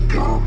go.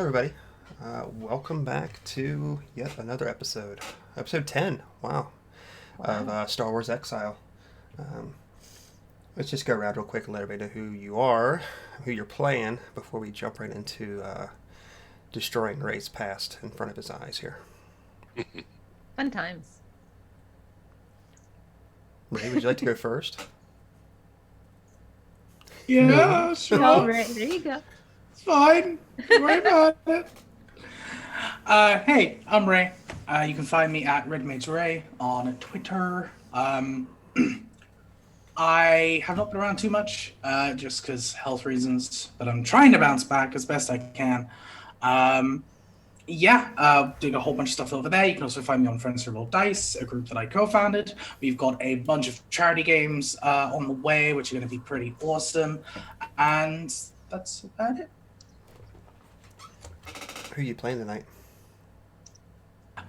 everybody. Welcome back to yet another episode. Episode 10, wow, of Star Wars Exile. Um, let's just go around real quick and let everybody know who you are, who you're playing, before we jump right into destroying Ray's past in front of his eyes here. Fun times. Ray, would you like to go first? Yeah, sure. Oh, Ray, there you go. It's fine. Don't worry about it. Hey, I'm Ray. You can find me at RedMatesRay on Twitter. I have not been around too much, just because health reasons, but I'm trying to bounce back as best I can. Doing a whole bunch of stuff over there. You can also find me on Friends Who Roll Dice, a group that I co-founded. We've got a bunch of charity games on the way, which are going to be pretty awesome. And that's about it. Who are you playing tonight?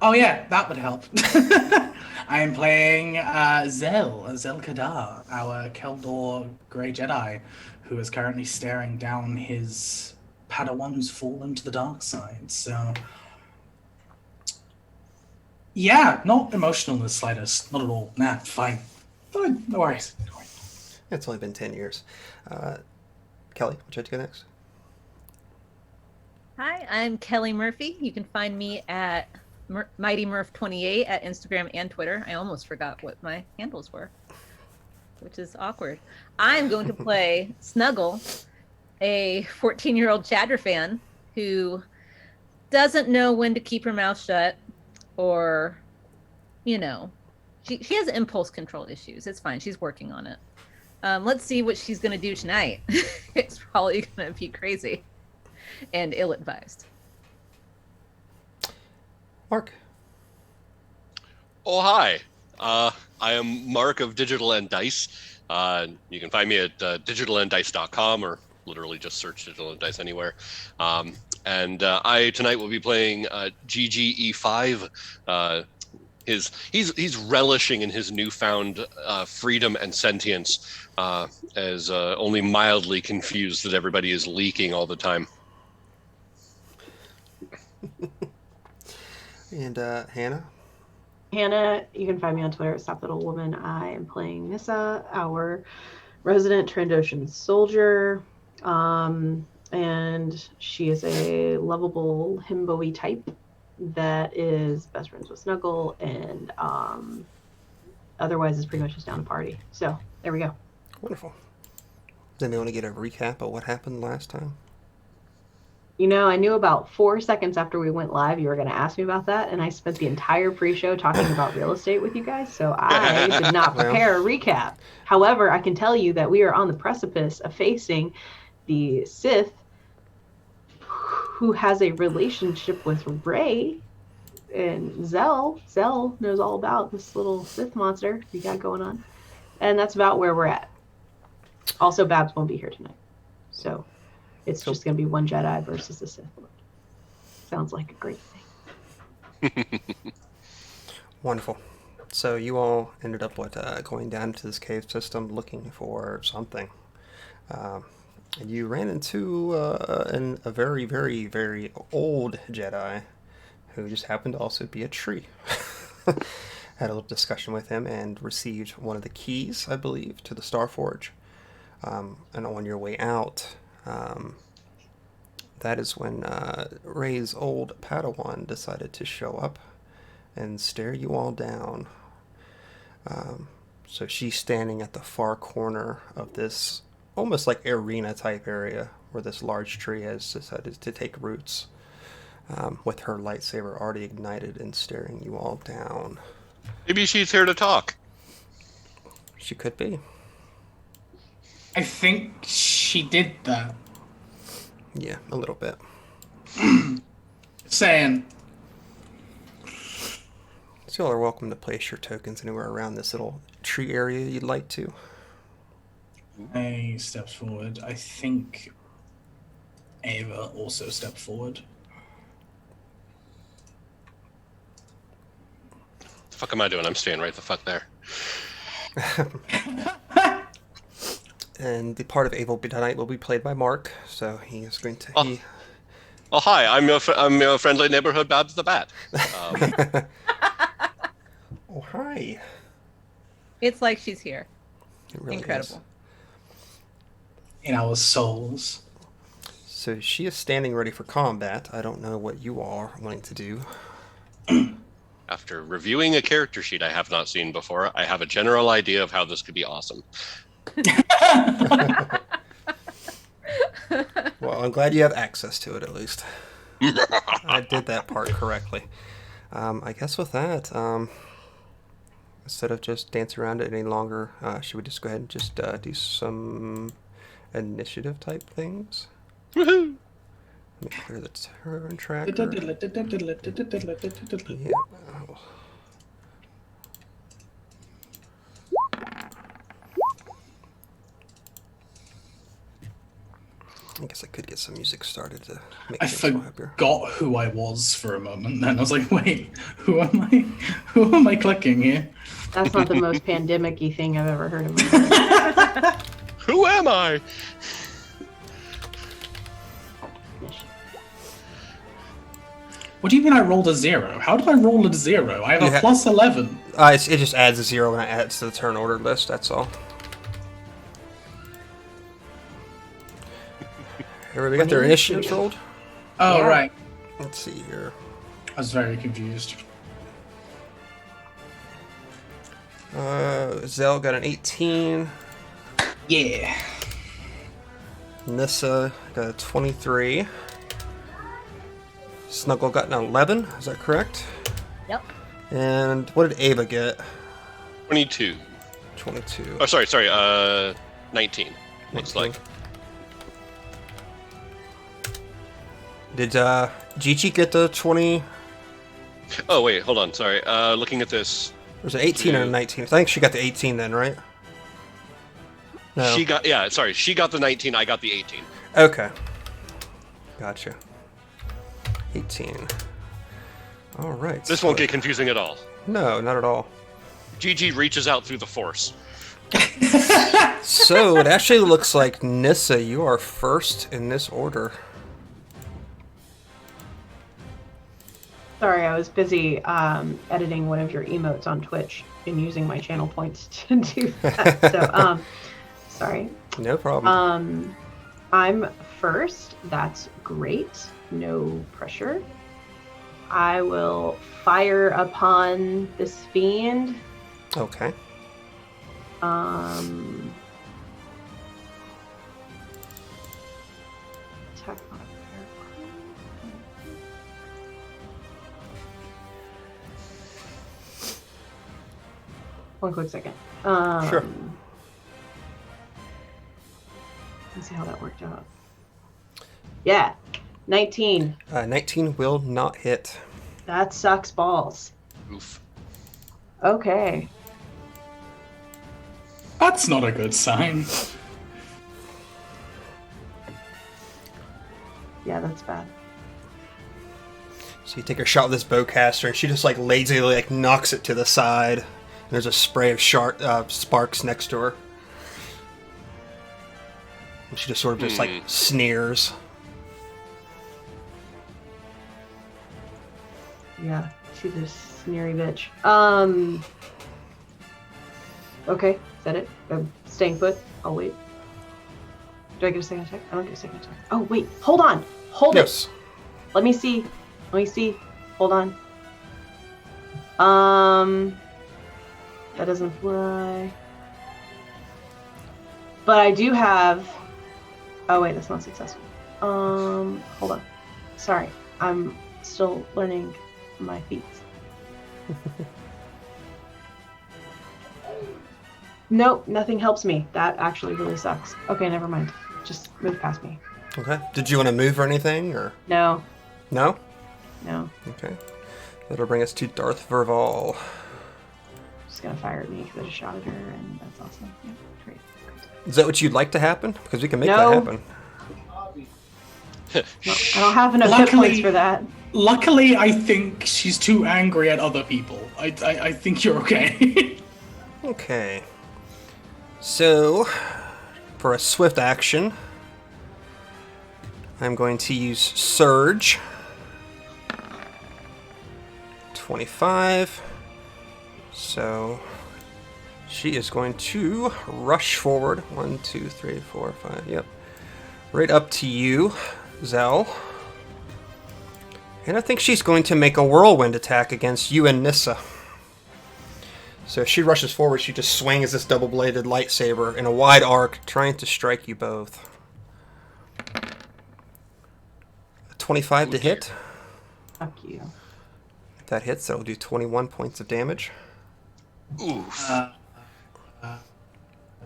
Oh yeah, that would help. I am playing Zel Kadar, our Keldor Grey Jedi, who is currently staring down his Padawan's fall into the dark side. So, yeah, not emotional in the slightest. Not at all. Nah, fine. Fine, no worries. It's only been 10 years. Kelly, would you like to go next? Hi, I'm Kelly Murphy. You can find me at Mighty Murph 28 at Instagram and Twitter. I almost forgot what my handles were, which is awkward. I'm going to play Snuggle, a 14-year-old Chatter fan who doesn't know when to keep her mouth shut, or, she has impulse control issues. It's fine. She's working on it. Let's see what she's going to do tonight. It's probably going to be crazy and ill-advised. Mark. Oh, hi. I am Mark of Digital and Dice. You can find me at digitalanddice.com, or literally just search Digital and Dice anywhere. I tonight will be playing GGE5. He's relishing in his newfound freedom and sentience, as only mildly confused that everybody is leaking all the time. And Hannah? Hannah, you can find me on Twitter at StopLittleWoman. I am playing Nissa, our resident Trandoshan soldier. And she is a lovable himbo-y type that is best friends with Snuggle and otherwise is pretty much just down to party. So there we go. Wonderful. Does anyone want to get a recap of what happened last time? I knew about 4 seconds after we went live you were going to ask me about that, and I spent the entire pre-show talking about real estate with you guys, so I did not prepare a recap. However, I can tell you that we are on the precipice of facing the Sith who has a relationship with Rey, and Zell knows all about this little Sith monster we got going on, and that's about where we're at. Also, Babs won't be here tonight, so it's just going to be one Jedi versus a Sith Lord. Sounds like a great thing. Wonderful. So you all ended up going down into this cave system looking for something. And you ran into a very, very, very old Jedi who just happened to also be a tree. Had a little discussion with him and received one of the keys, I believe, to the Starforge. And on your way out, that is when Ray's old Padawan decided to show up and stare you all down. So she's standing at the far corner of this almost like arena type area where this large tree has decided to take roots, with her lightsaber already ignited and staring you all down. Maybe she's here to talk. She could be. I think she did that. Yeah, a little bit. Saying. So y'all are welcome to place your tokens anywhere around this little tree area you'd like to. He steps forward. I think Ava also stepped forward. What the fuck am I doing? I'm staying right the fuck there. And the part of Ava tonight will be played by Mark, so he is going to... Oh, hi, I'm your friendly neighborhood Babs the Bat. Oh, hi. It's like she's here. It really Incredible. is. In our souls. So she is standing ready for combat. I don't know what you are wanting to do. After reviewing a character sheet I have not seen before, I have a general idea of how this could be awesome. Well, I'm glad you have access to it at least. I did that part correctly. I guess with that, instead of just dancing around it any longer, should we just go ahead and just do some initiative type things? Woohoo! Let me clear the turn tracker. Yeah. Oh. I guess I could get some music started to make I things go happier. forgot who I was for a moment. Then I was like, "Wait, who am I? Who am I clicking here?" That's not the most pandemic-y thing I've ever heard in my life. Who am I? What do you mean I rolled a 0? How did I roll a 0? I have a plus 11. It just adds a 0 when I add it to the turn order list, that's all. Everybody got their initiatives rolled? Oh, Yeah. right. Let's see here. I was very confused. Zell got an 18. Yeah. Nissa got a 23. Snuggle got an 11, is that correct? Yep. And what did Ava get? 22. 22. Oh, sorry, 19. Looks 19. like. Did Gigi get the 20? Oh, wait, hold on, sorry. Looking at this. There's an 18 and a 19. I think she got the 18 then, right? No. She got the 19, I got the 18. Okay. Gotcha. 18. All right. This won't get confusing at all. No, not at all. Gigi reaches out through the force. So it actually looks like Nissa, you are first in this order. Sorry, I was busy editing one of your emotes on Twitch and using my channel points to do that. So, sorry. No problem. I'm first. That's great. No pressure. I will fire upon this fiend. Okay. Attack modifier. One quick second. Sure. Let's see how that worked out. Yeah, 19. 19 will not hit. That sucks balls. Oof. Okay. That's not a good sign. Yeah, that's bad. So you take a shot with this bowcaster, and she just like lazily like knocks it to the side. And there's a spray of sparks next to her. And she just sort of just like sneers. Yeah, she's a sneery bitch. Okay, is that it? I'm staying put. I'll wait. Do I get a second attack? I don't get a second attack. Oh, wait. Hold on. Hold Yes. it. Let me see. Hold on. That doesn't fly. But I do have... Oh, wait, that's not successful. Hold on. Sorry. I'm still learning my feats. Nope, nothing helps me. That actually really sucks. Okay, never mind. Just move past me. Okay. Did you want to move or anything, or No, no? no. Okay. That'll bring us to Darth Verval. Just gonna fire at me because I just shot at her, and that's awesome. Yeah, great. Is that what you'd like to happen? Because we can make No. that happen. No, I don't have enough hit Luckily- points for that. Luckily, I think she's too angry at other people. I think you're okay. Okay. So, for a swift action, I'm going to use Surge. 25. So she is going to rush forward. 1, 2, 3, 4, 5. Yep. Right up to you, Zell. And I think she's going to make a whirlwind attack against you and Nissa. So if she rushes forward, she just swings this double-bladed lightsaber in a wide arc, trying to strike you both. 25 to hit. Fuck you. If that hits, that'll do 21 points of damage. Oof.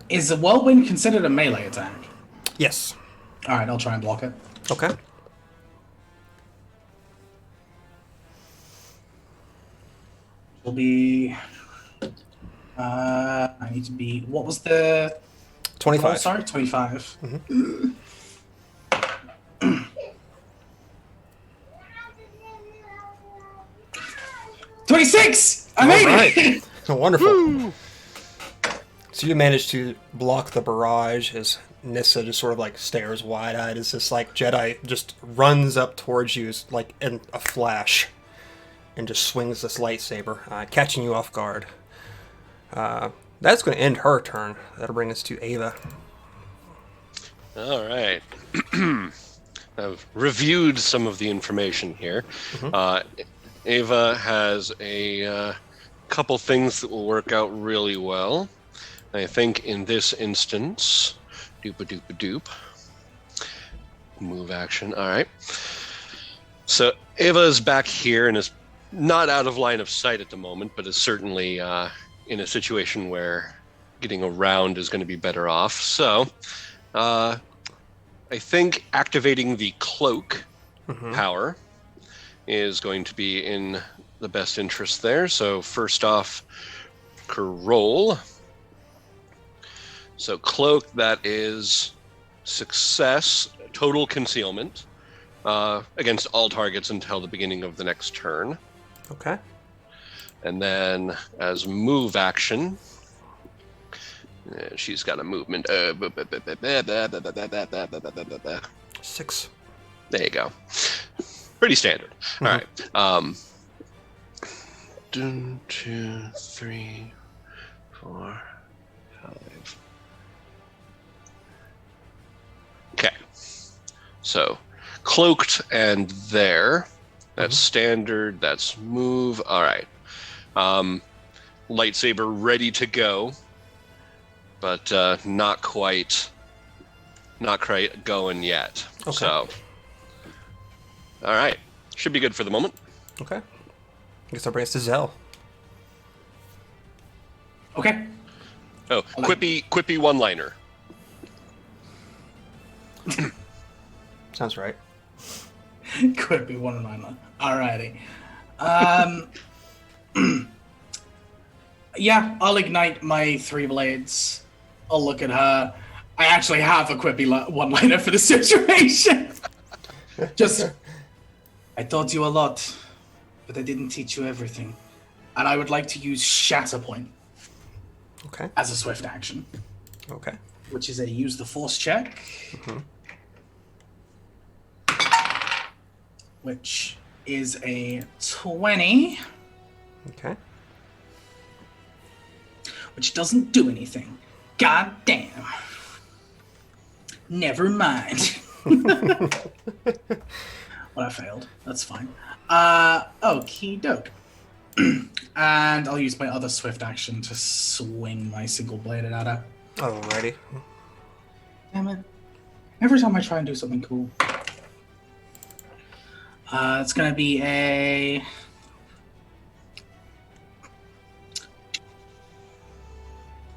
Is the whirlwind considered a melee attack? Yes. All right, I'll try and block it. Okay. Will be. I need to be. What was the? 25. Oh, sorry, 25. 26. I made it. Right. Wonderful. So you managed to block the barrage as Nissa just sort of like stares wide-eyed as this like Jedi just runs up towards you like in a flash and just swings this lightsaber, catching you off guard. That's going to end her turn. That'll bring us to Ava. All right. I've reviewed some of the information here. Ava has a couple things that will work out really well. I think in this instance, doop-a-doop-a-doop. Move action. All right. So Ava is back here and is not out of line of sight at the moment, but is certainly in a situation where getting around is going to be better off. So I think activating the cloak power is going to be in the best interest there. So first off, roll. So cloak, that is success, total concealment, against all targets until the beginning of the next turn. Okay. And then as move action, she's got a movement. 6. There you go. Pretty standard. All right. 1, 2, 3, 4, 5. Okay. So cloaked and there. That's standard. That's move. All right. Lightsaber ready to go, but not quite going yet. Okay. So, all right, should be good for the moment. Okay. I guess that brings us to Zell. Okay. Oh, quippy one-liner. Sounds right. Could be one of mine. Alrighty. Yeah, I'll ignite my 3 blades. I'll look at her. I actually have a quippy one-liner for the situation. Just, I taught you a lot, but I didn't teach you everything. And I would like to use Shatter Point Okay. as a swift action, Okay. which is a use the force check. Which is a 20, Okay. which doesn't do anything. God damn. Never mind. Well, I failed. That's fine. Okie doke. And I'll use my other swift action to swing my single bladed at her. Alrighty. Damn it. Every time I try and do something cool. It's gonna be a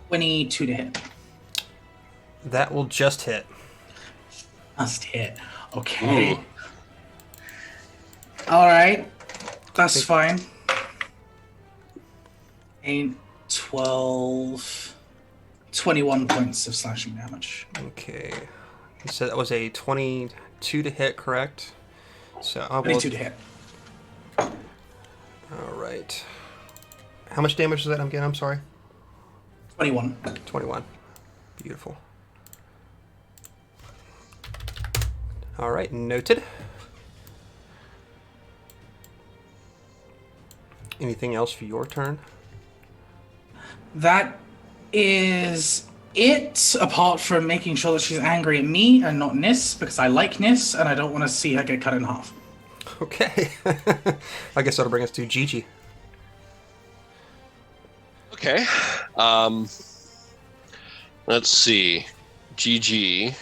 22 to hit. That will just hit. Must hit. Okay. Alright. That's fine. 8, 12, 21 points of slashing damage. Okay. You said that was a 22 to hit, correct? So I will... 22 to hit. Alright. How much damage is that again? I'm sorry. 21. 21. Beautiful. All right, noted. Anything else for your turn? That is it, apart from making sure that she's angry at me and not Nis, because I like Nis and I don't want to see her get cut in half. Okay. I guess that'll bring us to Gigi. Okay. Let's see. GG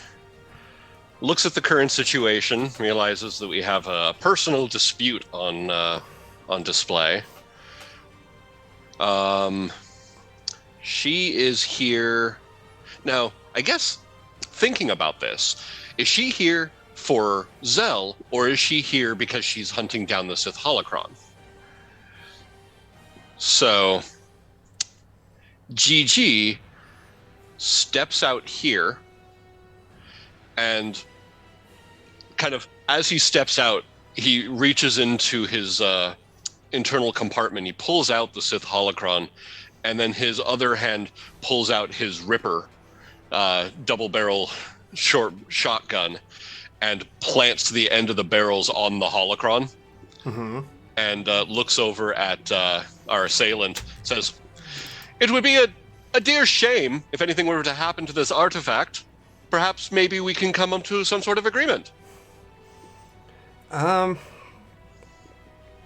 looks at the current situation, realizes that we have a personal dispute on display. She is here now. I guess thinking about this, is she here for Zell, or is she here because she's hunting down the Sith holocron? So GG steps out here, and kind of as he steps out, he reaches into his internal compartment. He pulls out the Sith holocron, and then his other hand pulls out his Ripper double barrel short shotgun and plants the end of the barrels on the holocron. Mm-hmm. And looks over at our assailant, says, "It would be a dear shame if anything were to happen to this artifact. Perhaps maybe we can come up to some sort of agreement."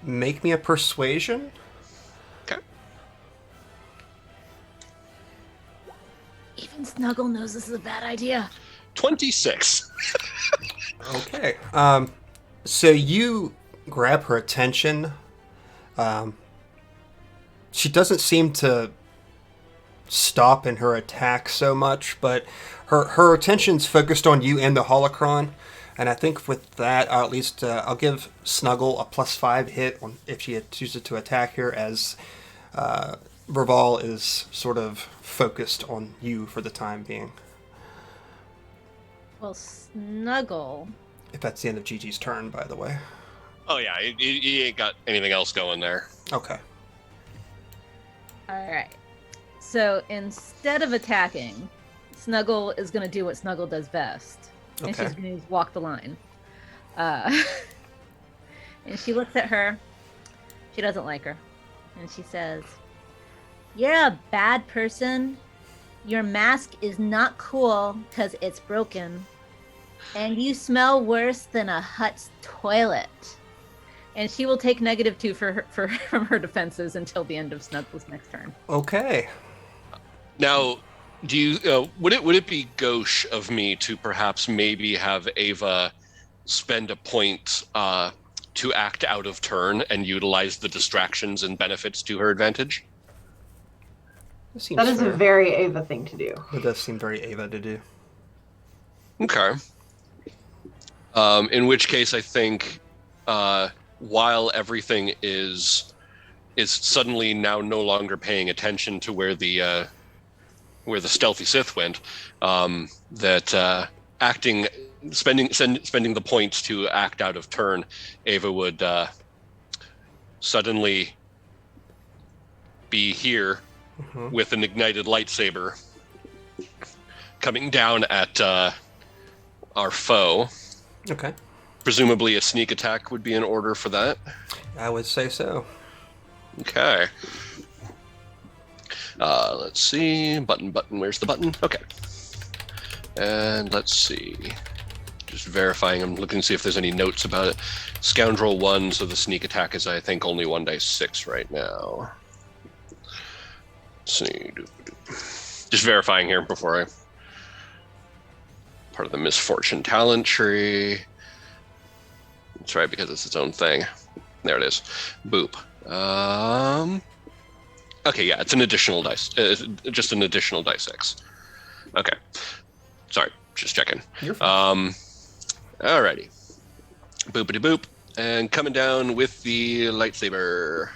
Make me a persuasion. Okay. Even Snuggle knows this is a bad idea. 26. Okay. So you grab her attention. She doesn't seem to stop in her attack so much, but her attention's focused on you and the holocron. And I think with that, I'll give Snuggle a +5 hit if she chooses to attack here, as Raval is sort of focused on you for the time being. Well, Snuggle. If that's the end of Gigi's turn, by the way. Oh yeah, he ain't got anything else going there. Okay. All right. So instead of attacking, Snuggle is going to do what Snuggle does best. And Okay. she's going to walk the line. And she looks at her. She doesn't like her. And she says, "You're a bad person. Your mask is not cool because it's broken. And you smell worse than a hut's toilet." And she will take -2 from her defenses until the end of Snuggle's next turn. Okay. Now, do you would it be gauche of me to perhaps maybe have Ava spend a point to act out of turn and utilize the distractions and benefits to her advantage? That is a very Ava thing to do. It does seem very Ava to do. Okay. In which case, I think while everything is suddenly now no longer paying attention to where the stealthy Sith went, that spending the points to act out of turn, Ava would suddenly be here with an ignited lightsaber coming down at our foe. Okay. Presumably a sneak attack would be in order for that. I would say so. Okay. Let's see. Button. Where's the button? Okay. And let's see. Just verifying. I'm looking to see if there's any notes about it. Scoundrel 1, so the sneak attack is, I think, only 1d6 right now. Let's see. Just verifying here before I... Part of the misfortune talent tree. That's right, because it's its own thing. There it is. Boop. Okay, yeah, it's an additional dice. Just an additional dice 6. Okay. Sorry, just checking. You're fine. Alrighty. Boopity boop. And coming down with the lightsaber.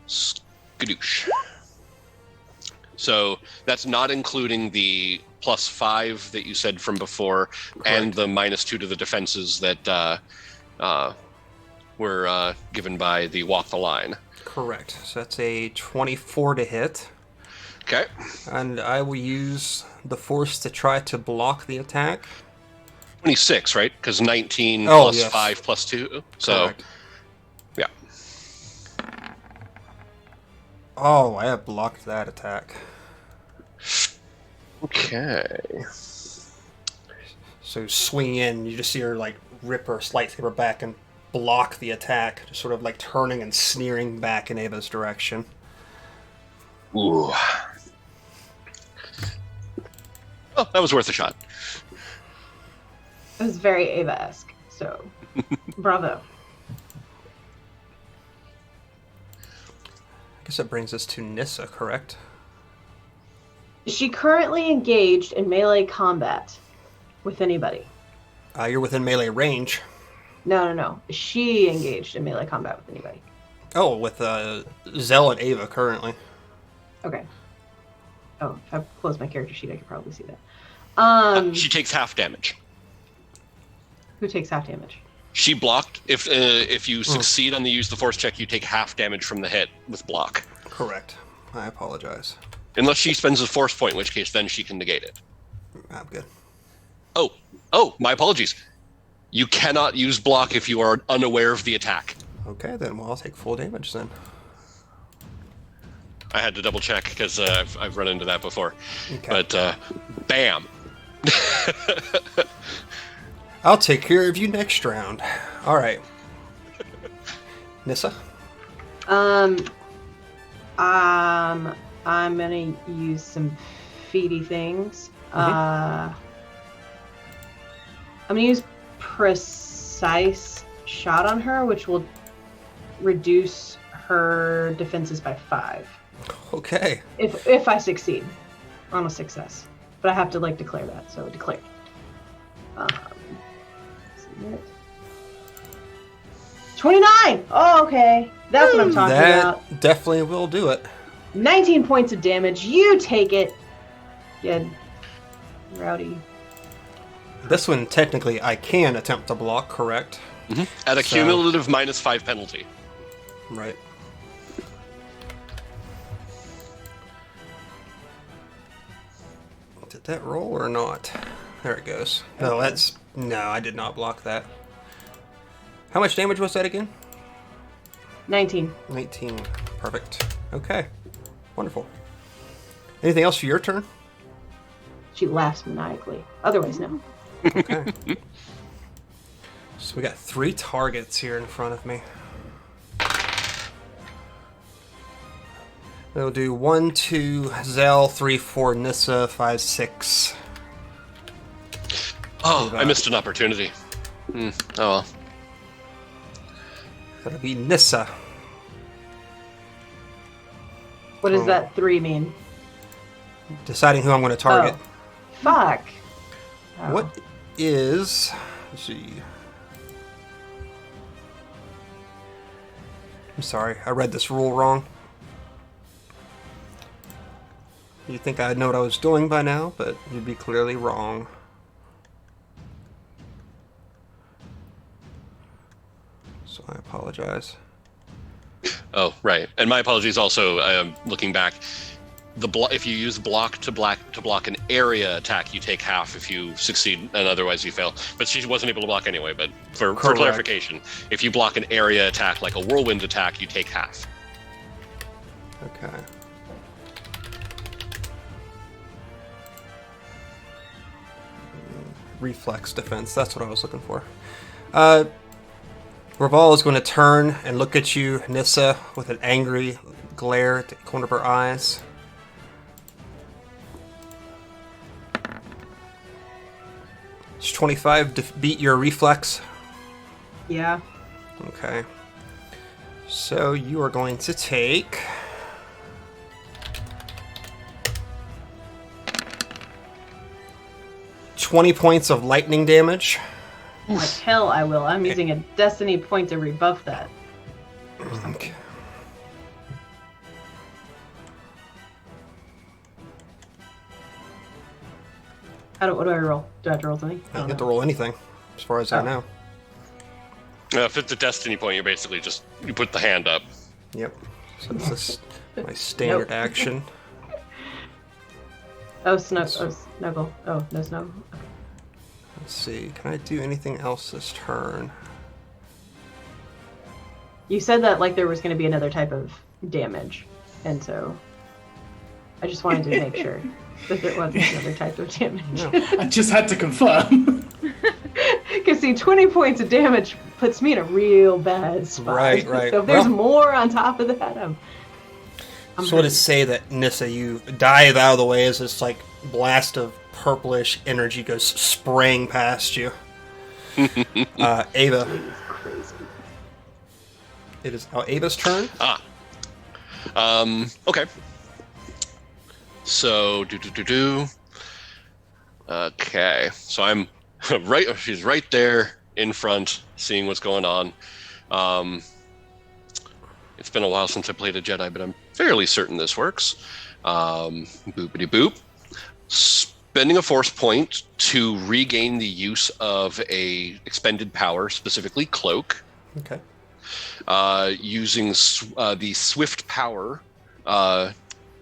Skadoosh. So that's not including the +5 that you said from before, and the -2 to the defenses that were given by the walk the line. Correct. So that's a 24 to hit. Okay. And I will use the force to try to block the attack. 26, right? Because 19 Oh, plus yes. 5 plus 2. So, Correct. yeah. Oh, I have blocked that attack. Okay. So swing in, you just see her like rip her lightsaber back and block the attack, just sort of like turning and sneering back in Ava's direction. Ooh. Oh, that was worth a shot. It was very Ava-esque, so bravo. I guess that brings us to Nissa, correct? Is she currently engaged in melee combat with anybody? You're within melee range. No. Is she engaged in melee combat with anybody? Oh, with Zell and Ava currently. Okay. Oh, if I close my character sheet, I could probably see that. She takes half damage. Who takes half damage? She blocked. If you succeed on the use the force check, you take half damage from the hit with block. Correct. I apologize. Unless she spends a force point, in which case then she can negate it. I'm good. Oh, my apologies. You cannot use block if you are unaware of the attack. Okay, then well, I'll take full damage then. I had to double check because I've run into that before. Okay. But bam. I'll take care of you next round. All right. Nissa? I'm gonna use some feedy things. I'm gonna use precise shot on her, which will reduce her defenses by 5. Okay. If I succeed on a success, but I have to like declare that, so declare. Submit. 29. Oh, okay. That's what I'm talking about. That definitely will do it. 19 points of damage. You take it. Yeah. Rowdy. This one, technically, I can attempt to block, correct? Mm-hmm. At a So- cumulative -5 penalty. Right. Did that roll or not? There it goes. No, no, I did not block that. How much damage was that again? 19. 19. Perfect. Okay. Wonderful. Anything else for your turn? She laughs maniacally. Otherwise, no. Okay. So we got 3 targets here in front of me. We'll do 1, 2, Zell, 3, 4, Nissa, 5, 6. Oh, I missed an opportunity. Oh well. That'll be Nissa. What does that 3 mean? Deciding who I'm going to target. Oh. Fuck. Oh. What is... Let's see. I'm sorry, I read this rule wrong. You'd think I'd know what I was doing by now, but you'd be clearly wrong. So I apologize. Oh, right. And my apologies also, looking back. If you use block to block an area attack, you take half if you succeed, and otherwise you fail. But she wasn't able to block anyway. But for clarification, if you block an area attack like a whirlwind attack, you take half. Okay. Reflex defense, that's what I was looking for. Raval is going to turn and look at you, Nissa, with an angry glare at the corner of her eyes. Does 25 beat your reflex? Yeah. Okay. So you are going to take... $20 points of lightning damage. Like hell I will. I'm using a destiny point to rebuff that. Okay. What do I roll? Do I have to roll something? I don't get to roll anything, as far as I know. If it's a destiny point, you basically you put the hand up. Yep. So this is my standard action. Oh, snuggle. Oh, no snuggle. Okay. Let's see. Can I do anything else this turn? You said that like there was going to be another type of damage, and so I just wanted to make sure that there wasn't another type of damage. No. I just had to confirm. Because see, 20 points of damage puts me in a real bad spot. Right. So if there's Well, more on top of that, I'm so would it say that, Nissa, you dive out of the way as this, like, blast of purplish energy goes spraying past you? Ava. It's crazy. It is now Ava's turn. Okay. So, Okay, so I'm right. She's right there in front, seeing what's going on. It's been a while since I played a Jedi, but I'm fairly certain this works. Boopity boop. Spending a force point to regain the use of a expended power, specifically cloak. Okay. Using the swift power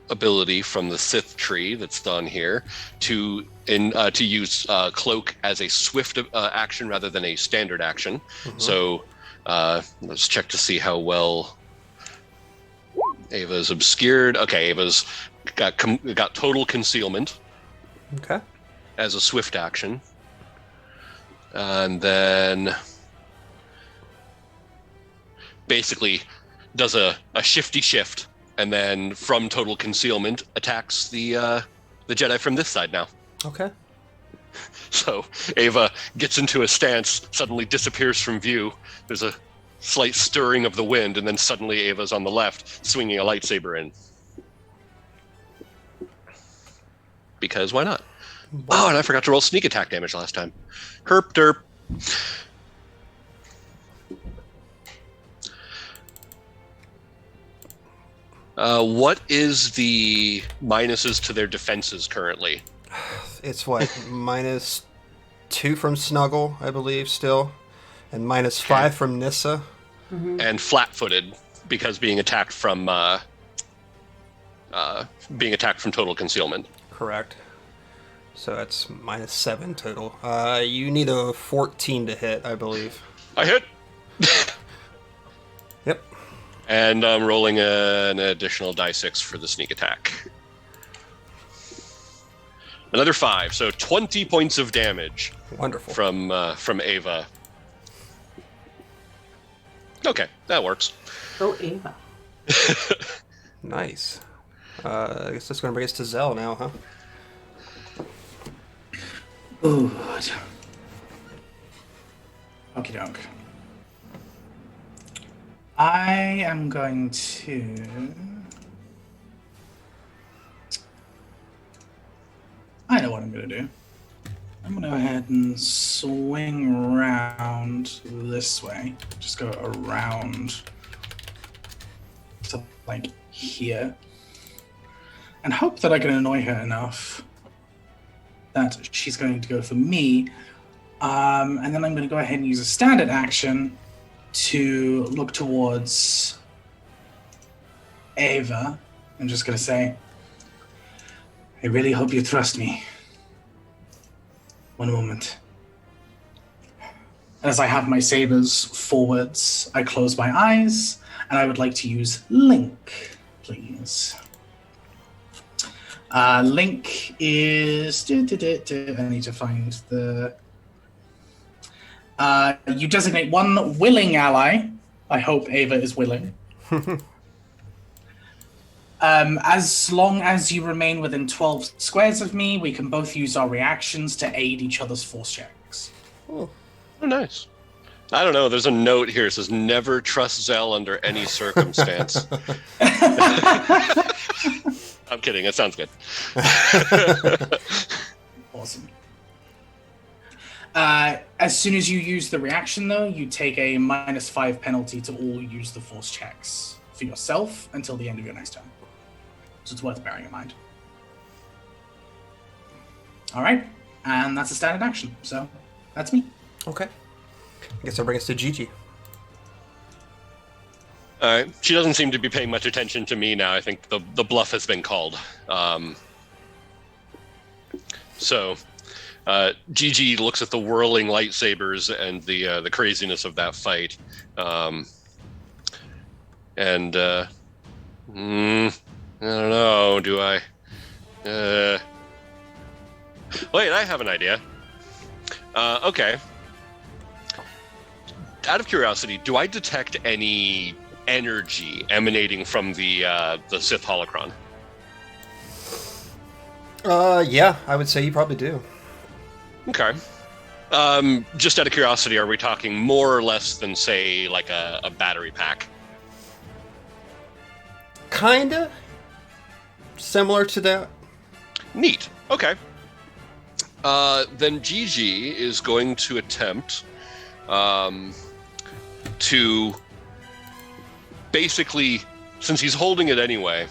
ability from the Sith tree that's done here to use cloak as a swift action rather than a standard action. Mm-hmm. So let's check to see how well Ava's obscured. Okay, Ava's got total concealment Okay. as a swift action, and then basically does a shifty shift, and then from total concealment attacks the Jedi from this side now. Okay. So Ava gets into a stance, suddenly disappears from view. There's a slight stirring of the wind, and then suddenly Ava's on the left, swinging a lightsaber in. Because why not? Oh, and I forgot to roll sneak attack damage last time. Herp derp. What is the minuses to their defenses currently? It's what? -2 from Snuggle, I believe, still. And -5 from Nissa. Mm-hmm. And flat-footed, because being attacked from total concealment. Correct. So that's -7 total. You need a 14 to hit, I believe. I hit. Yep. And I'm rolling an additional die 6 for the sneak attack. Another 5, so 20 points of damage. Wonderful. From Ava. Okay, that works. Go Ava. Nice. I guess that's going to bring us to Zell now, huh? Good. Okie doke. I am going to. I know what I'm going to do. I'm going to go ahead and swing around this way. Just go around to like here. And hope that I can annoy her enough that she's going to go for me. And then I'm going to go ahead and use a standard action to look towards Ava. I'm just going to say, I really hope you trust me. One moment. As I have my sabers forwards, I close my eyes, and I would like to use Link, please. Link is... I need to find the... you designate one willing ally. I hope Ava is willing. As long as you remain within 12 squares of me, we can both use our reactions to aid each other's force checks. Oh, nice. I don't know. There's a note here. It says, never trust Zell under any circumstance. I'm kidding. It sounds good. Awesome. As soon as you use the reaction, though, you take a -5 penalty to all use the force checks for yourself until the end of your next turn. So it's worth bearing in mind. All right. And that's a standard action. So that's me. Okay. I guess I'll bring us to Gigi. All right. She doesn't seem to be paying much attention to me now. I think the bluff has been called. So Gigi looks at the whirling lightsabers and the craziness of that fight, and I don't know. Do I? Wait, I have an idea. Okay. Out of curiosity, do I detect any energy emanating from the Sith holocron? Yeah, I would say you probably do. Okay. Just out of curiosity, are we talking more or less than, say, like a battery pack? Kinda similar to that. Neat. Okay. Then Gigi is going to attempt to basically, since he's holding it anyway,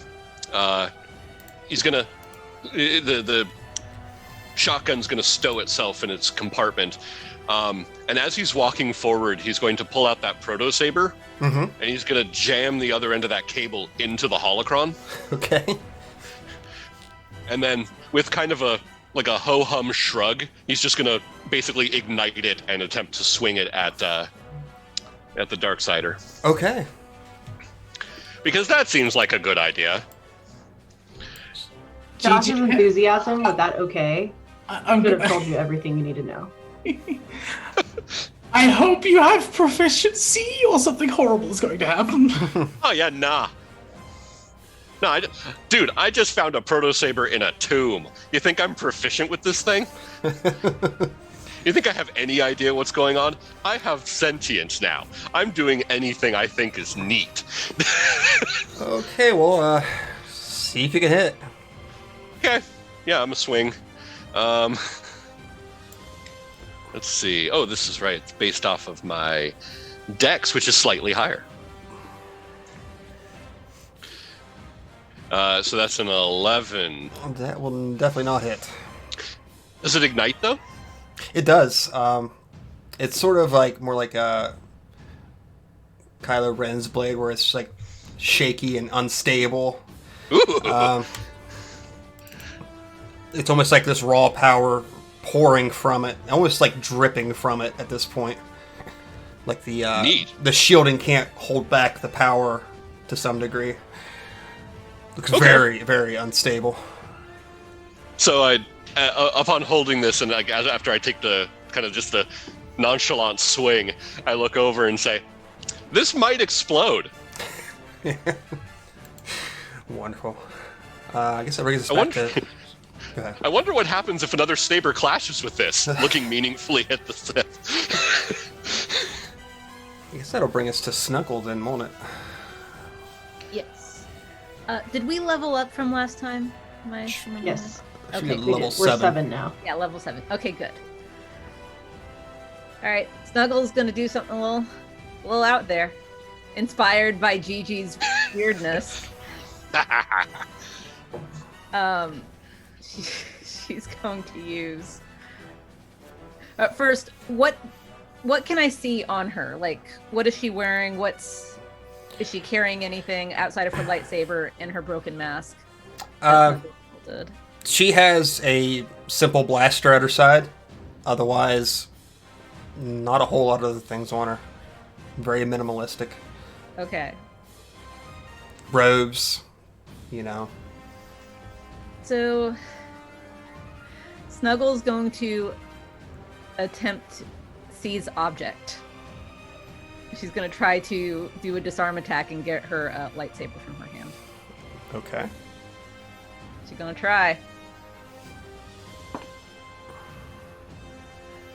he's gonna the shotgun's gonna stow itself in its compartment, and as he's walking forward, he's going to pull out that proto saber, and he's gonna jam the other end of that cable into the holocron. Okay. And then, with kind of a ho-hum shrug, he's just gonna basically ignite it and attempt to swing it at the Darksider. Okay. Because that seems like a good idea. Josh's enthusiasm with that okay. I'm Could have told you everything you need to know. I hope you have proficiency or something horrible is going to happen. Oh yeah, nah. No, dude, I just found a proto saber in a tomb. You think I'm proficient with this thing? You think I have any idea what's going on? I have sentience now. I'm doing anything I think is neat. Okay, well, see if you can hit. Okay. Yeah, I'm a swing. Let's see. Oh, this is right. It's based off of my dex, which is slightly higher. So that's an 11. That will definitely not hit. Does it ignite, though? It does. It's sort of like more like a Kylo Ren's blade, where it's like shaky and unstable. Ooh. It's almost like this raw power pouring from it, almost like dripping from it at this point. Like the shielding can't hold back the power to some degree. Looks very, very unstable. So I, upon holding this, and after I take the kind of just the nonchalant swing, I look over and say, "This might explode." Wonderful. I guess that brings us back to. Go ahead. I wonder what happens if another saber clashes with this, looking meaningfully at the Sith. I guess that'll bring us to Snuggle then, won't it? Yes. Did we level up from last time? Yes. Should Okay, be we level did. We're 7. 7 now. Yeah, level 7. Okay, good. All right, Snuggle's gonna do something a little out there, inspired by Gigi's weirdness. She's going to use. First, what can I see on her? Like, what is she wearing? Is she carrying anything outside of her lightsaber and her broken mask? She has a simple blaster at her side. Otherwise, not a whole lot of other things on her. Very minimalistic. Okay. Robes, you know. So, Snuggle's going to attempt seize object. She's going to try to do a disarm attack and get her lightsaber from her hand. Okay. She's going to try.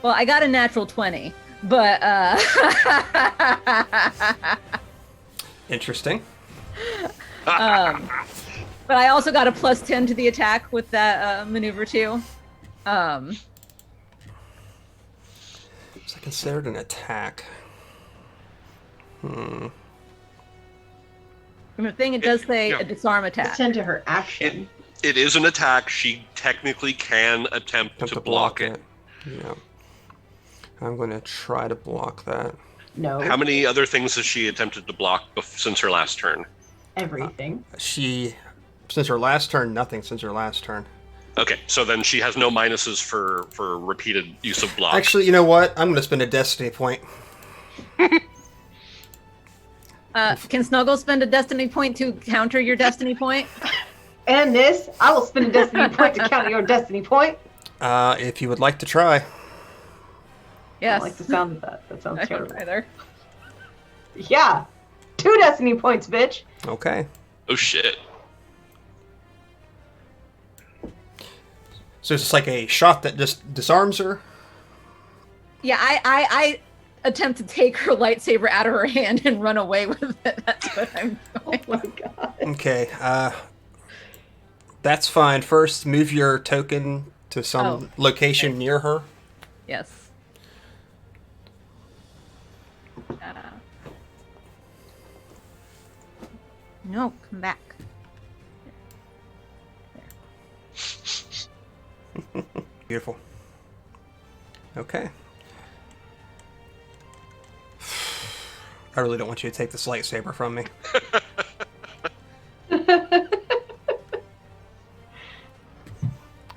Well, I got a natural 20, but Interesting. but I also got a plus 10 to the attack with that maneuver too. Is that considered an attack? And the thing, it does say a disarm attack. It's into her action. It is an attack. She technically can attempt to block it. Yeah. I'm going to try to block that. No. How many other things has she attempted to block since her last turn? Everything. Since her last turn, nothing since her last turn. Okay, so then she has no minuses for repeated use of block. Actually, you know what? I'm going to spend a destiny point. Can Snuggle spend a destiny point to counter your destiny point? And this, I will spend a destiny point to counter your destiny point. If you would like to try. I Yes. don't like the sound of that. That sounds I don't terrible. either. Yeah. 2 destiny points, bitch. Okay. Oh shit. So it's just like a shot that just disarms her? Yeah, I attempt to take her lightsaber out of her hand and run away with it. That's what I'm doing. Oh my god. Okay, that's fine. First, move your token to some location near her. Yes. No, come back. Beautiful. Okay. I really don't want you to take this lightsaber from me.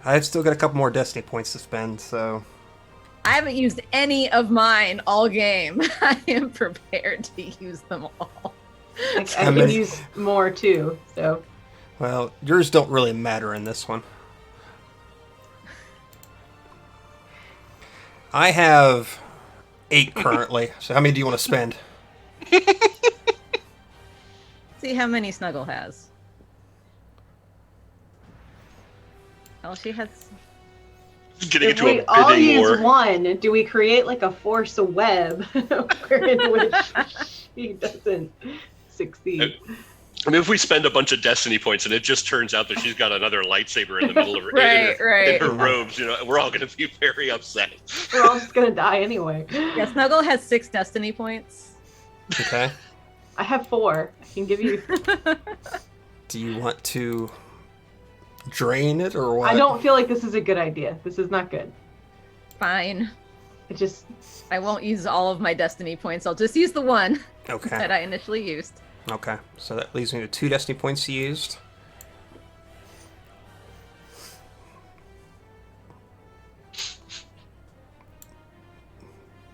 I've still got a couple more destiny points to spend, so... I haven't used any of mine all game. I am prepared to use them all. I can use more too, so. Well, yours don't really matter in this one. I have 8 currently, so how many do you want to spend? See how many Snuggle has. Oh, she has. Getting If into we a all bidding use war. one, do we create like a force web in which she doesn't succeed? I mean, if we spend a bunch of destiny points and it just turns out that she's got another lightsaber in the middle of her, in her robes, you know, we're all going to be very upset. We're all just gonna die anyway. Yeah, Snuggle has 6 destiny points. Okay. I have 4. I can give you. Do you want to drain it or what? I don't feel like this is a good idea. This is not good. Fine. It just. I won't use all of my destiny points. I'll just use the one that Okay. I initially used. Okay. So that leaves me to 2 destiny points used.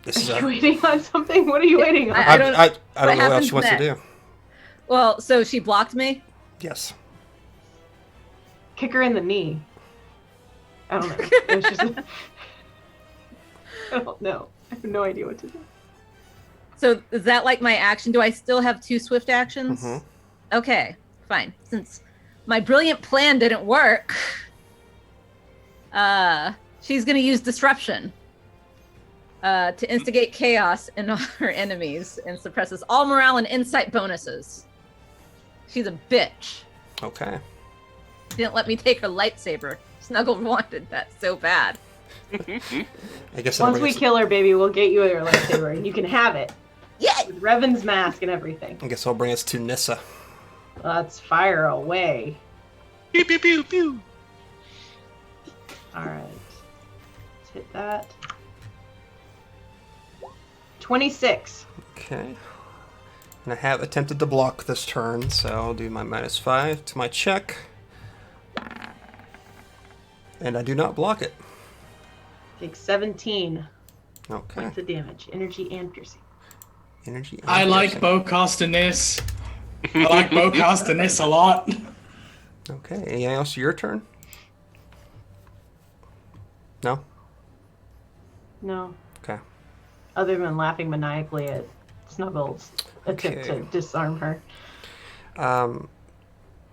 This is Are you waiting on something? What are you waiting on? I don't- I don't what know what else happens she wants to next? do. Well, so she blocked me. Yes. Kick her in the knee. I don't know. It was just. I don't know. I have no idea what to do. So is that like my action? Do I still have 2 swift actions? Mhm. Okay, fine. Since my brilliant plan didn't work, she's gonna use disruption to instigate chaos in her enemies and suppresses all morale and insight bonuses. She's a bitch. Okay. She didn't let me take her lightsaber. Snuggle wanted that so bad. I guess Once we kill her, baby, we'll get you her lightsaber, and you can have it. Yay! With Revan's mask and everything. I guess I'll bring us to Nissa. Let's fire away. Pew, pew, pew, pew. Alright. Let's hit that. 26. Okay. And I have attempted to block this turn, so I'll do my -5 to my check. And I do not block it. Take 17 Okay. points of damage. Energy and piercing. Energy. and I like piercing. bowcasting this. I like bowcasting this a lot. Okay. Anything else? Your turn? No? No. Okay. Other than laughing maniacally at Snuggles' attempt Okay. to disarm her.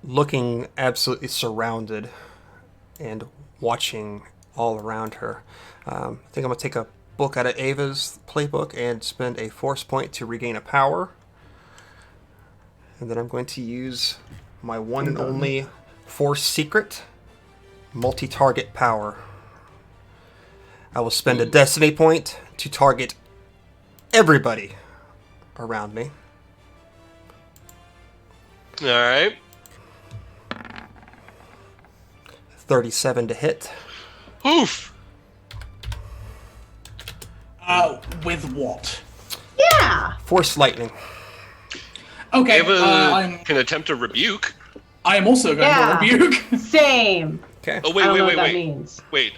Looking absolutely surrounded and watching all around her. I think I'm going to take a book out of Ava's playbook and spend a force point to regain a power. And then I'm going to use my one and only force secret, multi-target power. I will spend a destiny point to target everybody around me. All right. 37 to hit. Oof. With what? Yeah! Force lightning. Okay, Ava I can attempt a rebuke. am also going Yeah. to rebuke. Same. Okay. Oh, I wait, don't wait, know wait, what that wait. means. Wait,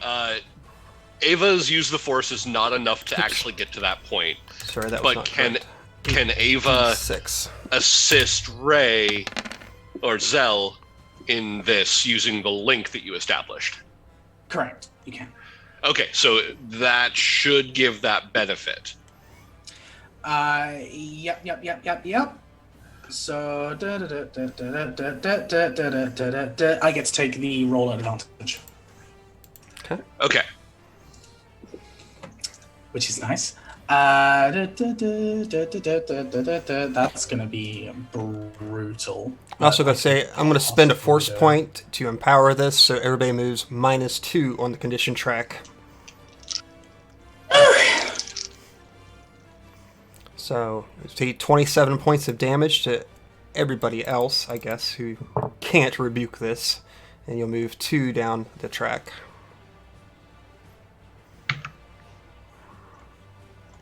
Ava's use the force is not enough to actually get to that point. Sorry, that was But not can correct. Ava 6. assist Ray or Zell in this using the link that you established? Correct. You can. Okay, so that should give that benefit. Yep. So I get to take the roll advantage, Okay. Okay. which is nice. That's gonna be brutal. I'm also going to say I'm going to spend a force point to empower this, so everybody moves -2 on the condition track. So, take 27 points of damage to everybody else, I guess, who can't rebuke this, and you'll move 2 down the track.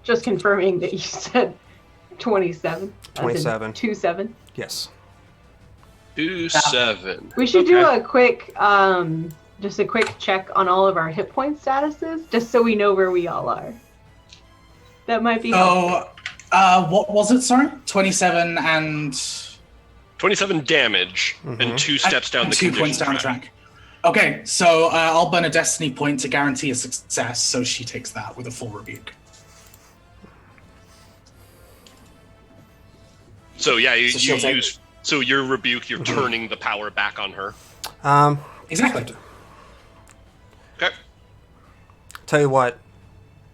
Just confirming that you said 27. 27. 27. Yes. 2-7. We should do Okay. a quick, just a quick check on all of our hit point statuses, just so we know where we all are. That might be helpful. What was it? Sorry, 27 and 27 damage and 2 steps down the 2 condition points down the track. Okay, so I'll burn a destiny point to guarantee a success, so she takes that with a full rebuke. So yeah, you So she'll take- use. So your rebuke, you're turning the power back on her. Exactly. Okay. Tell you what,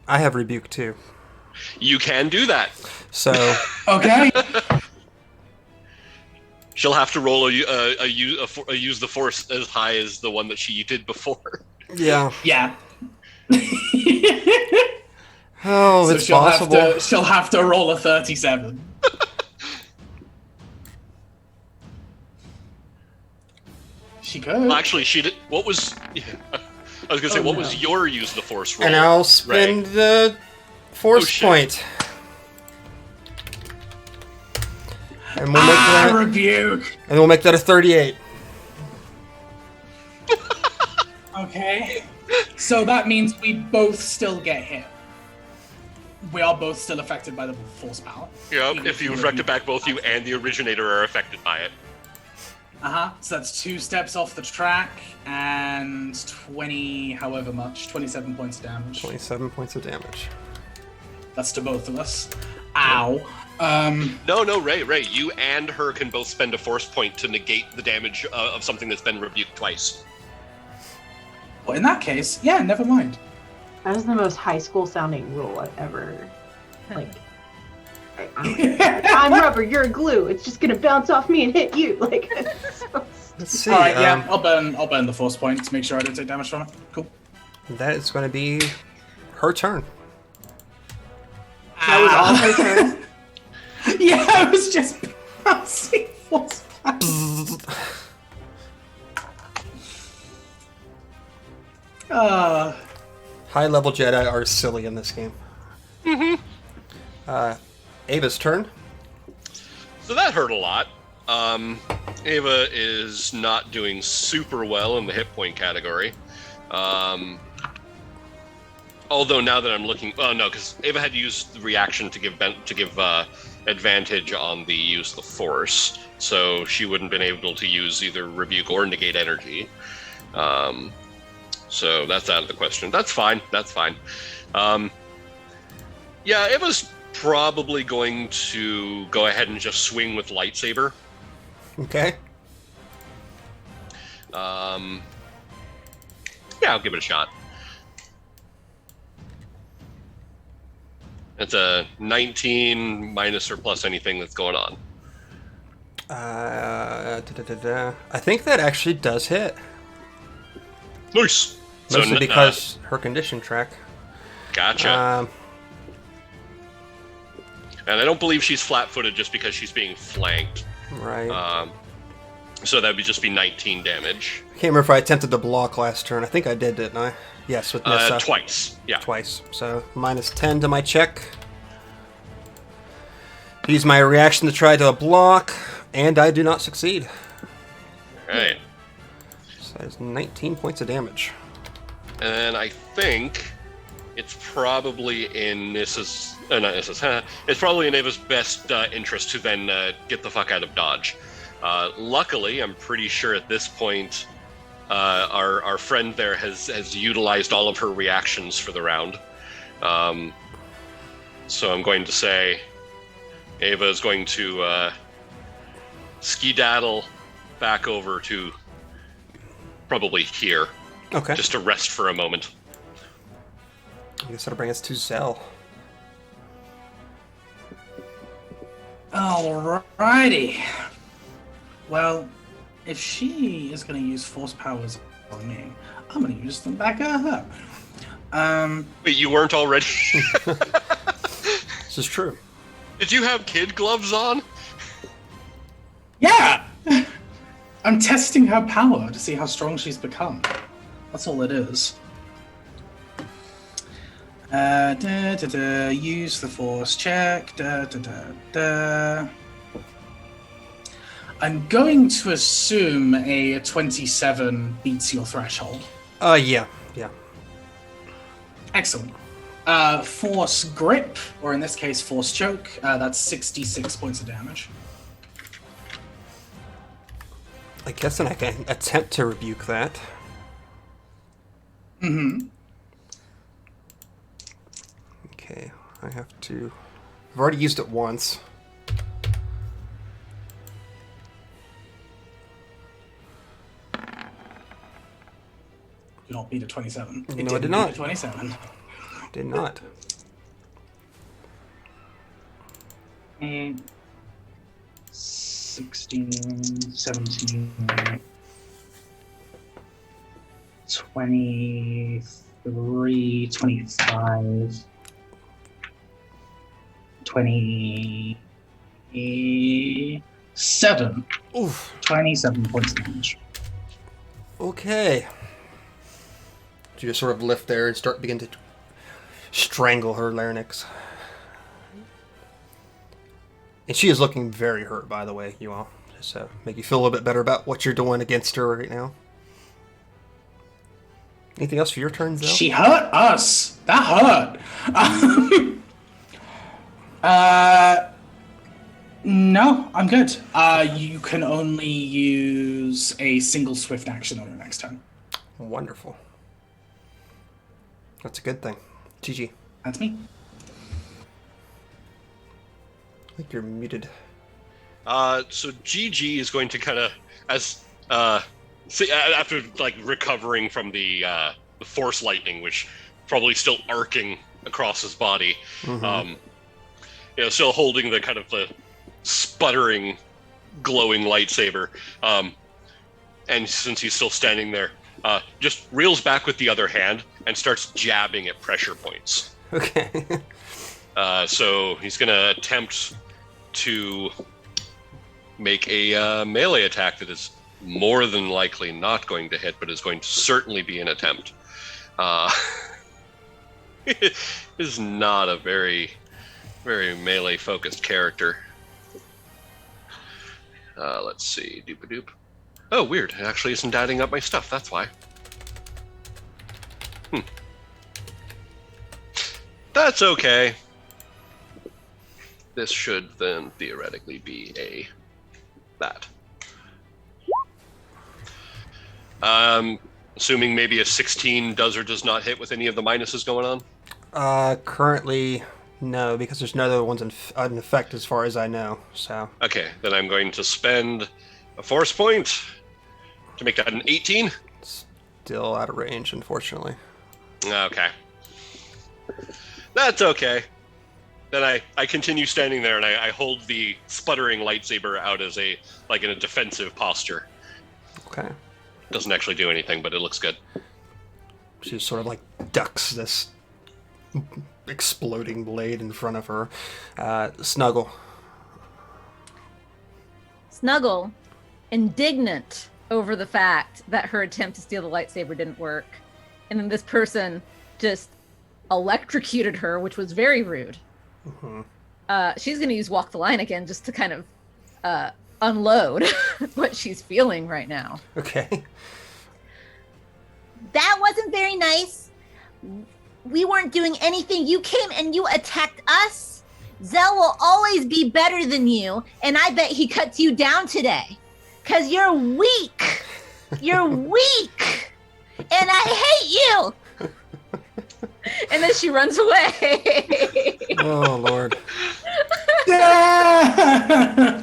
I have rebuke too. You can do that. So, Okay. She'll have to roll a use the force as high as the one that she did before. yeah. Yeah. Oh, So it's possible. she'll have to roll a 37. She could. Well, actually, she did. What was? I was gonna say, what was your use the force roll? And I'll spend the force shit. point. And we'll make that. rebuke. And we'll make that a 38. Okay. So that means we both still get hit. We are both still affected by the force power. Yep. If you reflect it back, both you and the originator are affected by it. So that's 2 steps off the track and 27 points of damage. 27 points of damage. That's to both of us. Ow. No, Ray. You and her can both spend a force point to negate the damage of something that's been rebuked twice. Well, in that case, yeah, never mind. That is the most high school sounding rule I've ever, like, I'm rubber, you're glue. It's just gonna bounce off me and hit you. Like, it's so Let's see. All right, yeah, I'll burn the force point to make sure I don't take damage from it. Cool. That is going to be her turn. that was all her turn. Yeah, I was just bouncing force point. High-level Jedi are silly in this game. Ava's turn. So that hurt a lot. Ava is not doing super well in the hit point category. Although now that I'm looking, oh no, because Ava had used the reaction to give advantage on the use of the force, so she wouldn't been able to use either rebuke or negate energy. So that's out of the question. That's fine. Yeah, Ava's probably going to go ahead and just swing with lightsaber. Okay. Yeah, I'll give it a shot. It's a 19 minus or plus anything that's going on. I think that actually does hit. Nice. Mostly because her condition track. Gotcha. And I don't believe she's flat-footed just because she's being flanked. Right. So that would just be 19 damage. I can't remember if I attempted to block last turn. I think I did, didn't I? Yes, with Nissa. Twice. Yeah. Twice. So minus 10 to my check. Use my reaction to try to block, and I do not succeed. All right. So That is 19 points of damage. And I think it's probably in Nissa's, not Nissa's, it's probably in Ava's best interest to then get the fuck out of dodge. Luckily, I'm pretty sure at this point, our friend there has utilized all of her reactions for the round. So I'm going to say Ava is going to skedaddle back over to probably here. Okay. Just to rest for a moment. I guess that'll bring us to Zell. Alrighty. Well, if she is going to use force powers on me, I'm going to use them back at her. Wait, you weren't already? This is true. Did you have kid gloves on? Yeah! I'm testing her power to see how strong she's become. That's all it is. Use the force check. I'm going to assume a 27 beats your threshold. Yeah. Excellent. Force grip, or in this case, force choke. That's 66 points of damage. I guess then I can attempt to rebuke that. Mm-hmm. Okay, I have to... I've already used it once. You don't beat a 27. No, I did not. Beat a 27. Did not. 16, 17, 23, 25, 27. Oof. 27 points of damage. Okay. So you just sort of lift there and begin to strangle her larynx. And she is looking very hurt, by the way, you all. Just to make you feel a little bit better about what you're doing against her right now. Anything else for your turn, Zell? She hurt us. That hurt. No, I'm good. You can only use a single swift action on your next turn. Wonderful. That's a good thing. GG. That's me. I think you're muted. So GG is going to kind of, after like recovering from the force lightning, which probably still arcing across his body, still holding the kind of the sputtering, glowing lightsaber, and since he's still standing there, just reels back with the other hand and starts jabbing at pressure points. Okay. So he's going to attempt to make a melee attack that is more than likely not going to hit, but is going to certainly be an attempt. Is not a very, very melee-focused character. Let's see. Doop-a-doop. Oh, weird. It actually isn't adding up my stuff. That's why. That's okay. This should then theoretically be that. Assuming maybe a 16 does or does not hit with any of the minuses going on? Currently, no, because there's no other ones in effect as far as I know, so... Okay, then I'm going to spend a force point to make that an 18. Still out of range, unfortunately. Okay. That's okay. Then I continue standing there and I hold the sputtering lightsaber out as in a defensive posture. Okay. Doesn't actually do anything, but it looks good. She sort of like ducks this exploding blade in front of her. Snuggle. Snuggle, indignant over the fact that her attempt to steal the lightsaber didn't work. And then this person just electrocuted her, which was very rude. She's going to use Walk the Line again just to kind of unload what she's feeling right now. Okay. nice. We weren't doing anything. You came and you attacked us. Zell will always be better than you, and I bet he cuts you down today. Because you're weak. You're weak. And I hate you. And then she runs away. Oh, Lord. Yeah!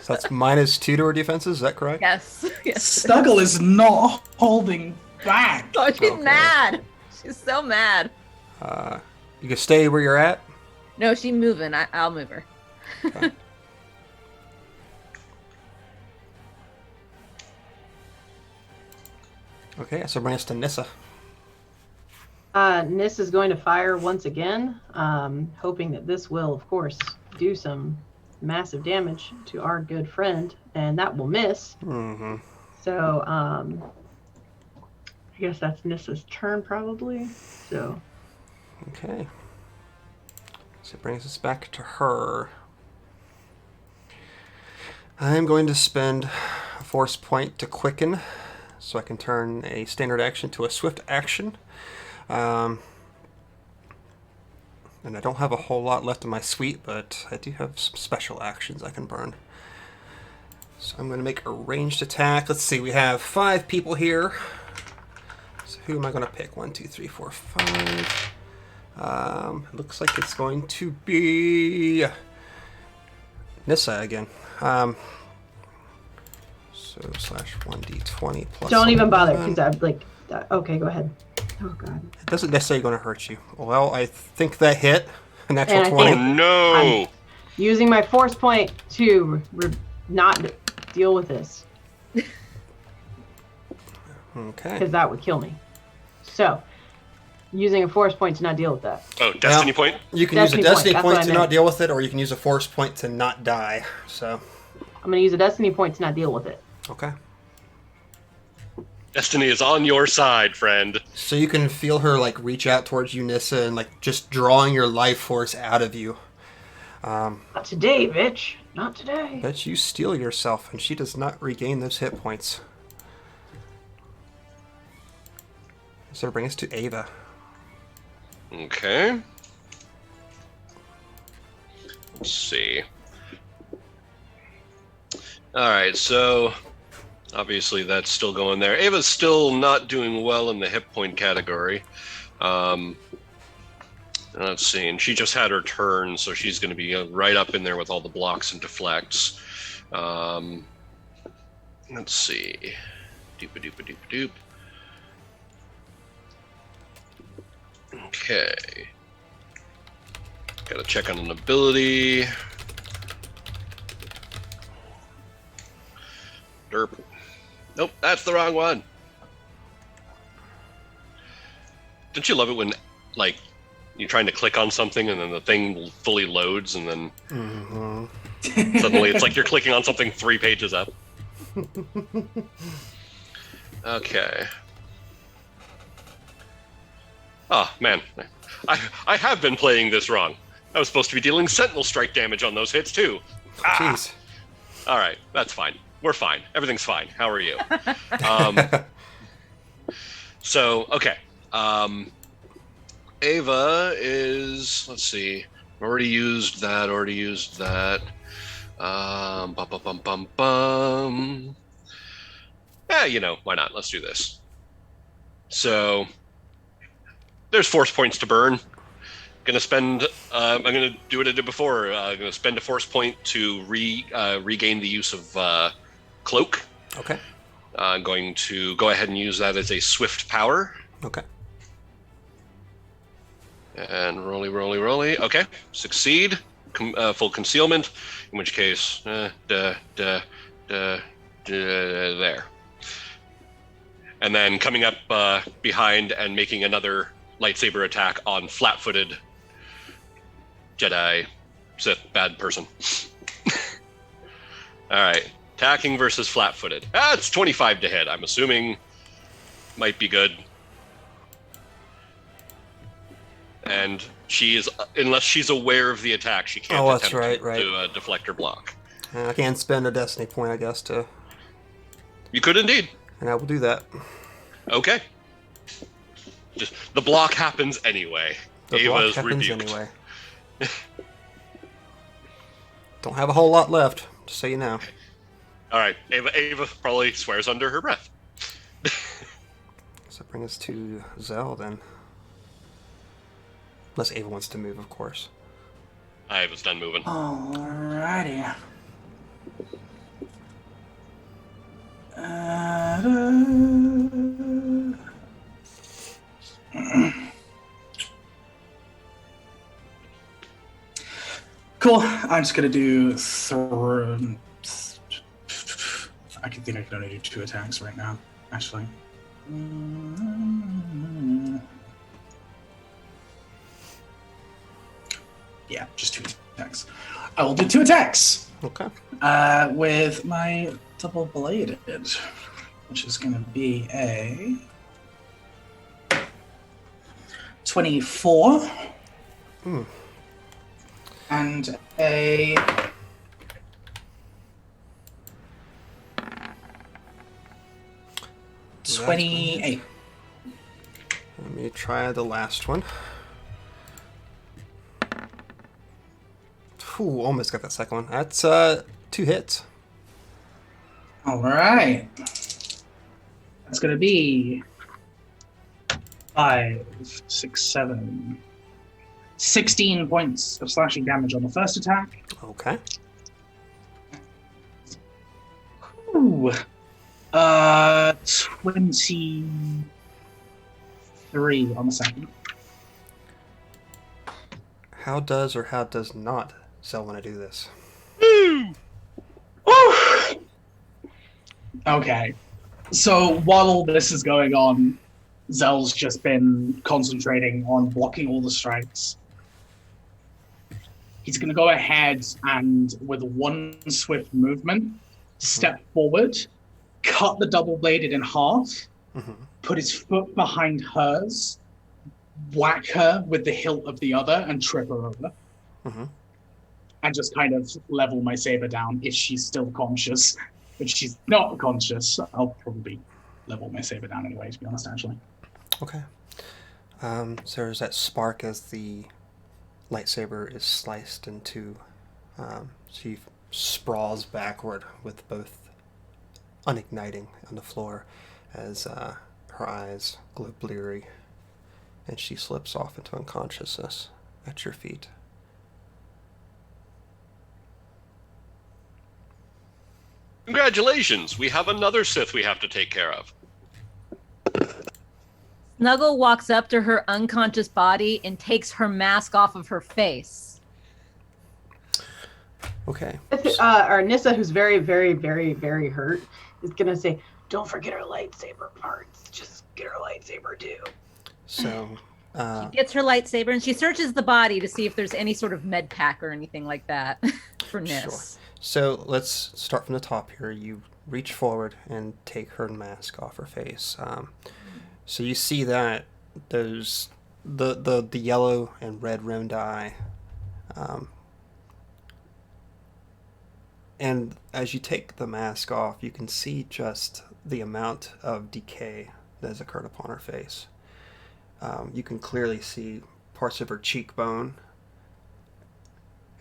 So that's -2 to her defenses, is that correct? Yes. Snuggle is not holding back. Oh, she's Okay. mad. She's so mad. You can stay where you're at. No, she's moving. I'll move her. Okay. Okay, so bring us to Nissa. Nis is going to fire once again, hoping that this will, of course, do some massive damage to our good friend, and that will miss. Mm-hmm. So, I guess that's Nissa's turn, probably. So, Okay. So it brings us back to her. I'm going to spend a force point to quicken, so I can turn a standard action to a swift action. And I don't have a whole lot left in my suite, but I do have some special actions I can burn. So I'm going to make a ranged attack. Let's see, we have 5 people here. So who am I going to pick? 1, 2, 3, 4, 5. Looks like it's going to be Nissa again. So /1d20 plus. don't even bother, 11. because I'm like, okay, go ahead. Oh, God. It doesn't necessarily going to hurt you. Well, I think that hit. A natural And I 20. Oh no! Using my force point to not deal with this, Okay. because that would kill me. So, using a force point to not deal with that. Oh, destiny point. You can use a Destiny destiny point, that's point what I to not meant. deal with it, or you can use a force point to not die. So, I'm going to use a destiny point to not deal with it. okay. Destiny is on your side, friend. So you can feel her like reach out towards you, Nissa, and like just drawing your life force out of you. Not today, bitch. Not today. But you steal yourself, and she does not regain those hit points. So bring us to Ava. Okay. Let's see. Alright, so obviously that's still going there. Ava's still not doing well in the hit point category. Let's see, and she just had her turn, so she's going to be right up in there with all the blocks and deflects. Let's see. Doop-a-doop-a-doop-a-doop. Okay. Gotta check on an ability. Derp. Nope, that's the wrong one. Don't you love it when, like, you're trying to click on something and then the thing fully loads and then suddenly it's like you're clicking on something 3 pages up? Okay. Oh, man. I have been playing this wrong. I was supposed to be dealing Sentinel Strike damage on those hits, too. Jeez. All right, that's fine. We're fine. Everything's fine. How are you? So, okay. Ava is, let's see. Already used that. Yeah, you know, why not? Let's do this. So, there's force points to burn. Gonna spend, I'm gonna do what I did before. Gonna spend a force point to regain the use of cloak. Okay. I'm going to go ahead and use that as a swift power. Okay. And rolly. Okay, succeed. Full concealment. In which case, there. And then coming up behind and making another lightsaber attack on flat-footed Jedi Sith bad person. All right, attacking versus flat-footed. It's 25 to hit. I'm assuming might be good. And she is, unless she's aware of the attack, she can't Oh, that's attempt right. to deflect or block. I can spend a destiny point, I guess, to, You could indeed. and I will do that. Okay. Just the block happens anyway. The Ava block is happens rebuked. anyway. Don't have a whole lot left, just so you know. All right, Ava probably swears under her breath. So bring us to Zell then. Unless Ava wants to move, of course. Ava's done moving. Alrighty. Cool. I'm just gonna do. I think I can only do 2 attacks right now. Actually. Yeah, just 2 attacks. I will do 2 attacks. Okay. With my double bladed, which is going to be a 24 and a 28. Let me try the last one. Ooh, almost got that second one. That's 2 hits. All right. That's going to be 5, 6, 7, 16 points of slashing damage on the first attack. Okay. Ooh. 23 on the second. How does or how does not Zell want to do this? Okay. So while all this is going on, Zell's just been concentrating on blocking all the strikes. He's going to go ahead and, with one swift movement, step forward, cut the double-bladed in half, put his foot behind hers, whack her with the hilt of the other, and trip her over. And just kind of level my saber down if she's still conscious. If she's not conscious, I'll probably level my saber down anyway, to be honest, actually. Okay. So there's that spark as the lightsaber is sliced in 2. She sprawls backward with both unigniting on the floor as her eyes glow bleary, and she slips off into unconsciousness at your feet. Congratulations! We have another Sith we have to take care of. Snuggle walks up to her unconscious body and takes her mask off of her face. Okay. Our Nissa, who's very, very, very, very hurt, is gonna say, "Don't forget her lightsaber parts. Just get her lightsaber too." So she gets her lightsaber and she searches the body to see if there's any sort of med pack or anything like that for Nis. Sure. So let's start from the top here. You reach forward and take her mask off her face. So you see that there's the yellow and red rimmed eye. And as you take the mask off, you can see just the amount of decay that has occurred upon her face. You can clearly see parts of her cheekbone,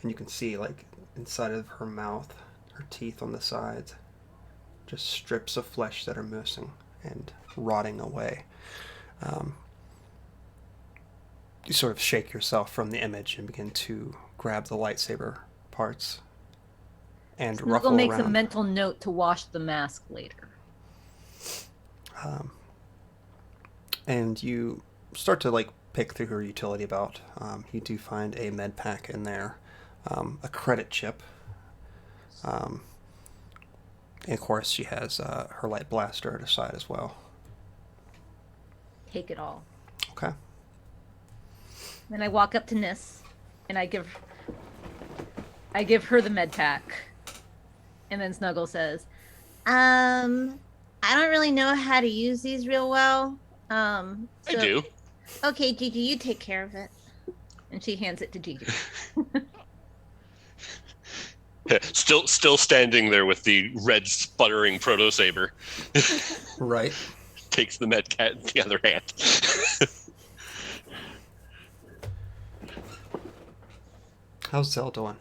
and you can see, like, inside of her mouth, her teeth on the sides, just strips of flesh that are missing and rotting away. You sort of shake yourself from the image and begin to grab the lightsaber parts and Snuggle ruffle makes around. a mental note to wash the mask later. And you start to, like, pick through her utility belt. You do find a med pack in there, a credit chip, and of course she has her light blaster at her side as well. Take it all. Okay. Then I walk up to Nis and I give her the med pack. And then Snuggle says, I don't really know how to use these real well. I do. Okay, Gigi, you take care of it. And she hands it to Gigi. Still standing there with the red sputtering proto saber. Right. takes the med kit in the other hand. How's Zell doing?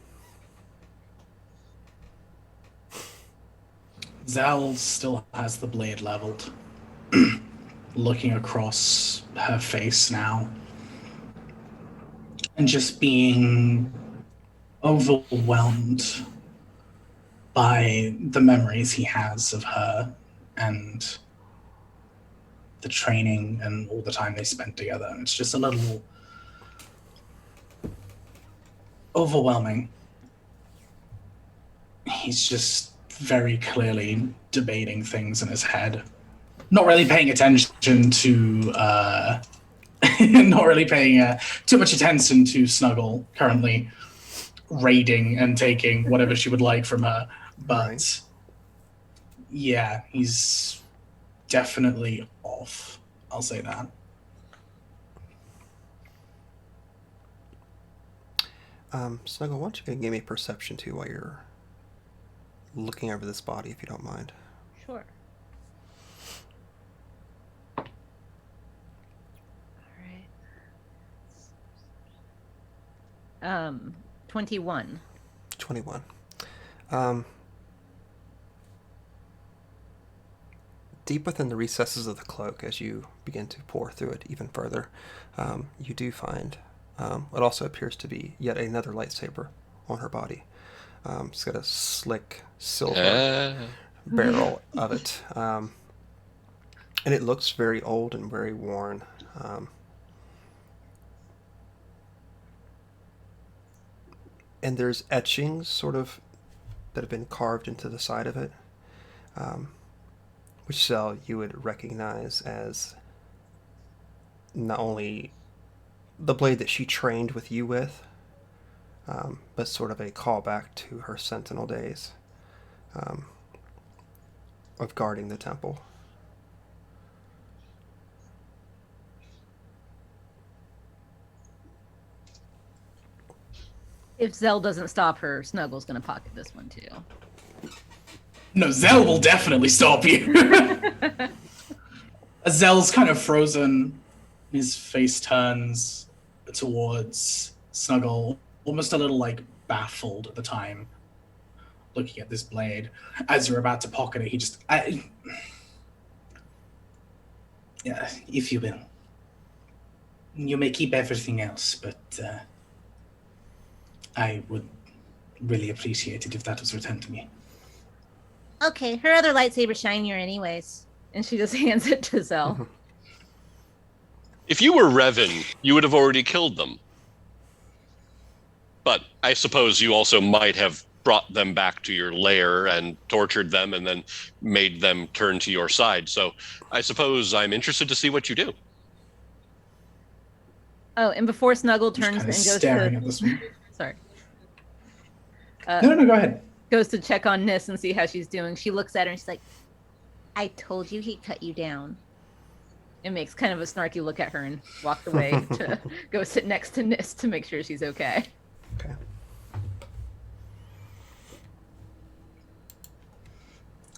Zal still has the blade leveled, looking across her face now, and just being overwhelmed by the memories he has of her and the training and all the time they spent together. And it's just a little overwhelming. He's just very clearly debating things in his head, not really paying attention to not really paying too much attention to Snuggle, currently raiding and taking whatever she would like from her. But Right. yeah, he's definitely off. I'll say that. Snuggle, why don't you give me a perception too while you're looking over this body, if you don't mind. Sure. All right. 21. 21. Deep within the recesses of the cloak, as you begin to pore through it even further, you do find what also appears to be yet another lightsaber on her body. It's got a slick silver barrel of it, and it looks very old and very worn. And there's etchings sort of that have been carved into the side of it, which Zell you would recognize as not only the blade that she trained with you with, but sort of a callback to her Sentinel days of guarding the temple. If Zell doesn't stop her, Snuggle's gonna pocket this one too. No, Zell will definitely stop you. Zell's kind of frozen. His face turns towards Snuggle, almost a little like baffled at the time, looking at this blade. As you're about to pocket it, he just, yeah, if you will. You may keep everything else, but I would really appreciate it if that was returned to me. Okay, her other lightsaber's shinier anyways. And she just hands it to Zell. If you were Revan, you would have already killed them. But I suppose you also might have brought them back to your lair and tortured them and then made them turn to your side. So I suppose I'm interested to see what you do. Oh, and before Snuggle turns and goes staring to... at this one. Sorry. No, go ahead. Goes to check on Nis and see how she's doing. She looks at her and she's like, I told you he cut you down. And makes kind of a snarky look at her and walked away to go sit next to Nis to make sure she's okay. Okay.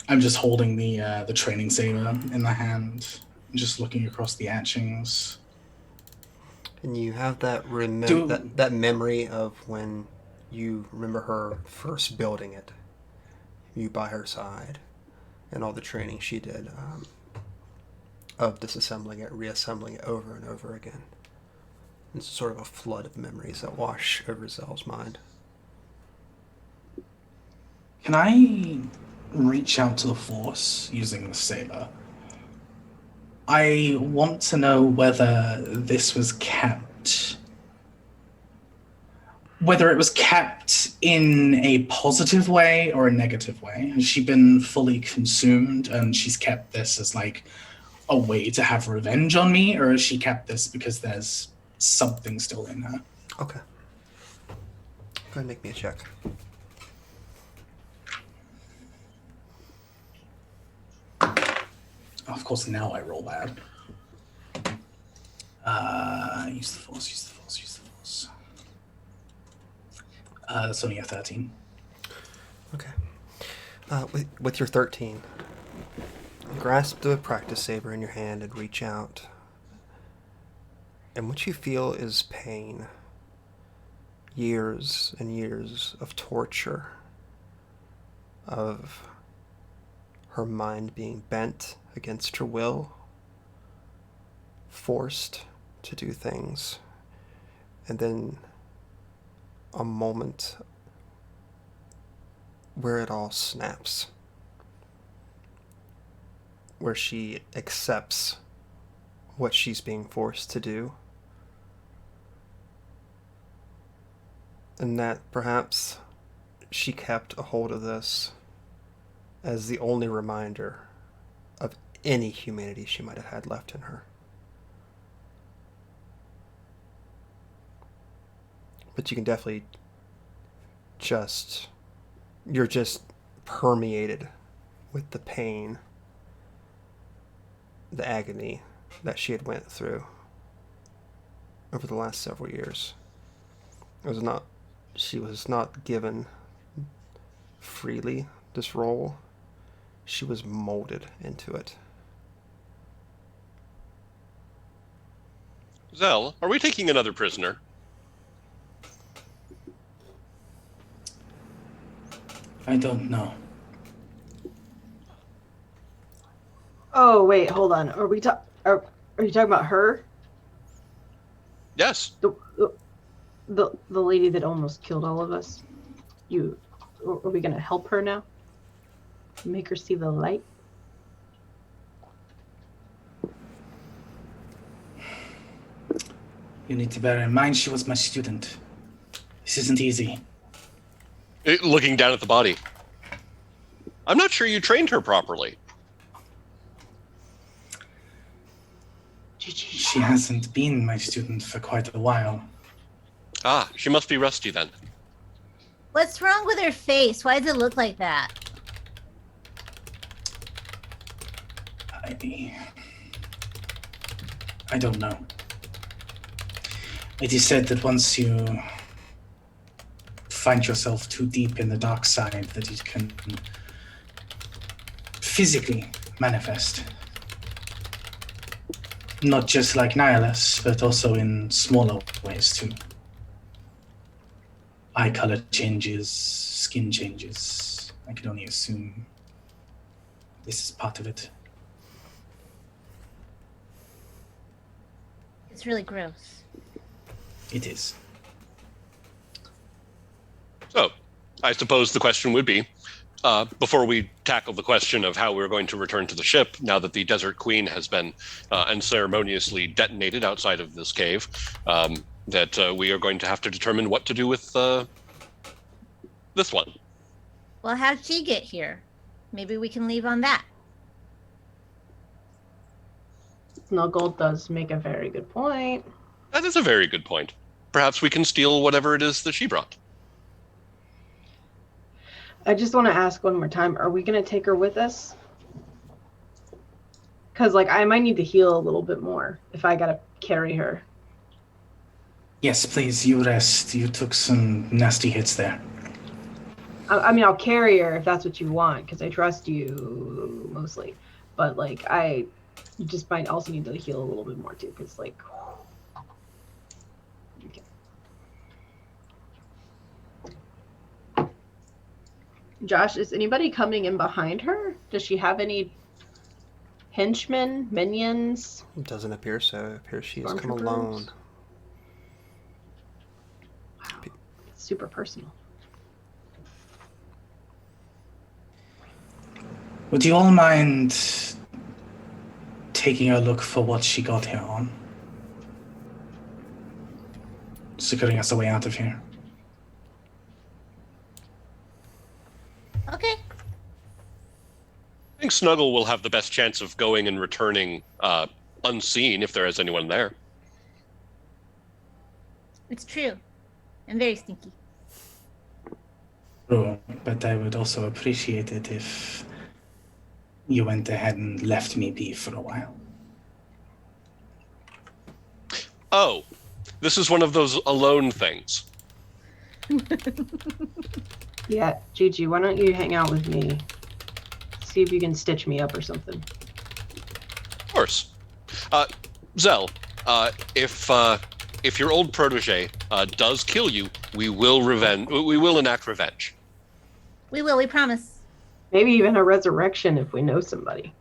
I'm just holding the training saber in the hand, just looking across the etchings. And you have that that memory of when you remember her first building it, you by her side, and all the training she did of disassembling it, reassembling it over and over again. It's sort of a flood of memories that wash over Zell's mind. Can I reach out to the Force using the saber? I want to know whether this was kept... Whether it was kept in a positive way or a negative way. Has she been fully consumed and she's kept this as like a way to have revenge on me, or has she kept this because there's something still in her? Okay. Go ahead and make me a check. Of course, now I roll bad. Use the Force. That's only a 13. Okay. With your 13, grasp the practice saber in your hand and reach out. And what you feel is pain. Years and years of torture. Of her mind being bent against her will. Forced to do things. And then a moment where it all snaps. Where she accepts what she's being forced to do. And that perhaps she kept a hold of this as the only reminder of any humanity she might have had left in her. But you can definitely you're just permeated with the pain, the agony that she had went through over the last several years. She was not given freely this role. She was molded into it. Zell, are we taking another prisoner? I don't know. Oh wait, hold on. Are you talking about her? Yes. The lady that almost killed all of us? Are we gonna help her now? Make her see the light? You need to bear in mind she was my student. This isn't easy. Looking down at the body. I'm not sure you trained her properly. She hasn't been my student for quite a while. Ah, she must be rusty then. What's wrong with her face? Why does it look like that? I don't know. It is said that once you find yourself too deep in the dark side, that it can physically manifest. Not just like Nihilus, but also in smaller ways too. Eye color changes, skin changes. I can only assume this is part of it. It's really gross. It is. So, I suppose the question would be, before we tackle the question of how we're going to return to the ship, now that the Desert Queen has been unceremoniously detonated outside of this cave, that we are going to have to determine what to do with this one. Well, how'd she get here? Maybe we can leave on that. Snuggle does make a very good point. That is a very good point. Perhaps we can steal whatever it is that she brought. I just want to ask one more time, are we going to take her with us? Because, like, I might need to heal a little bit more if I got to carry her. Yes, please, you rest. You took some nasty hits there. I mean, I'll carry her if that's what you want, because I trust you mostly. But, like, I just might also need to heal a little bit more, too, because, like... Okay. Josh, is anybody coming in behind her? Does she have any henchmen, minions? It doesn't appear so. It appears she has come Stormtroopers? alone. Wow. It's super personal. Would you all mind taking a look for what she got here on? Securing us a way out of here. Okay. I think Snuggle will have the best chance of going and returning unseen if there is anyone there. It's true. I'm very stinky. True, but I would also appreciate it if you went ahead and left me be for a while. Oh, this is one of those alone things. Yeah, Gigi, why don't you hang out with me? See if you can stitch me up or something. course. Zell, if your old protege does kill you, we will enact revenge. We will, we promise. Maybe even a resurrection if we know somebody.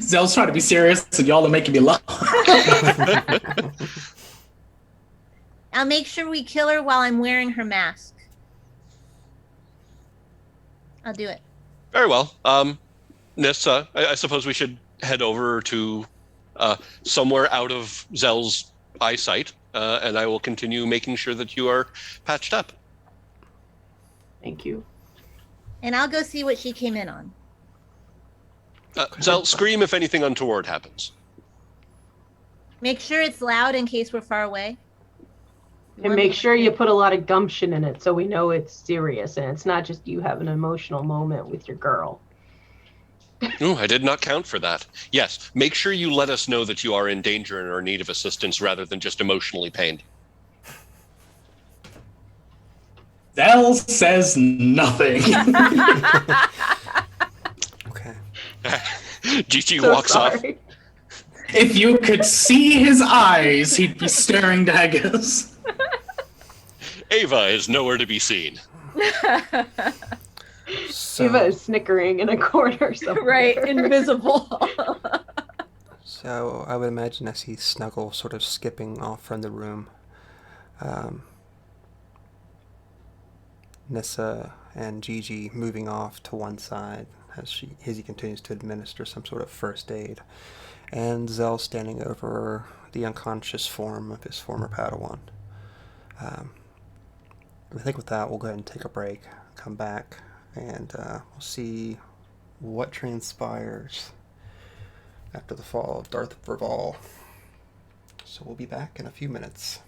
Zell's trying to be serious, and y'all are making me laugh. I'll make sure we kill her while I'm wearing her mask. I'll do it. Very well. Nis, I suppose we should head over to somewhere out of Zell's eyesight, and I will continue making sure that you are patched up. Thank you. And I'll go see what she came in on. Zell, scream if anything untoward happens. Make sure it's loud in case we're far away. And make sure you put a lot of gumption in it so we know it's serious and it's not just you have an emotional moment with your girl. Oh, I did not count for that. Yes, make sure you let us know that you are in danger and are in need of assistance rather than just emotionally pained. Zell says nothing. Okay. Gigi So walks off. sorry. If you could see his eyes, he'd be staring daggers. Ava is nowhere to be seen. So, Eva is snickering in a corner somewhere. Right, invisible. so I would imagine as he Snuggle sort of skipping off from the room, Nissa and Gigi moving off to one side as he continues to administer some sort of first aid, and Zell standing over the unconscious form of his former Padawan. I think with that, we'll go ahead and take a break, come back, and we'll see what transpires after the fall of Darth Verval. So we'll be back in a few minutes.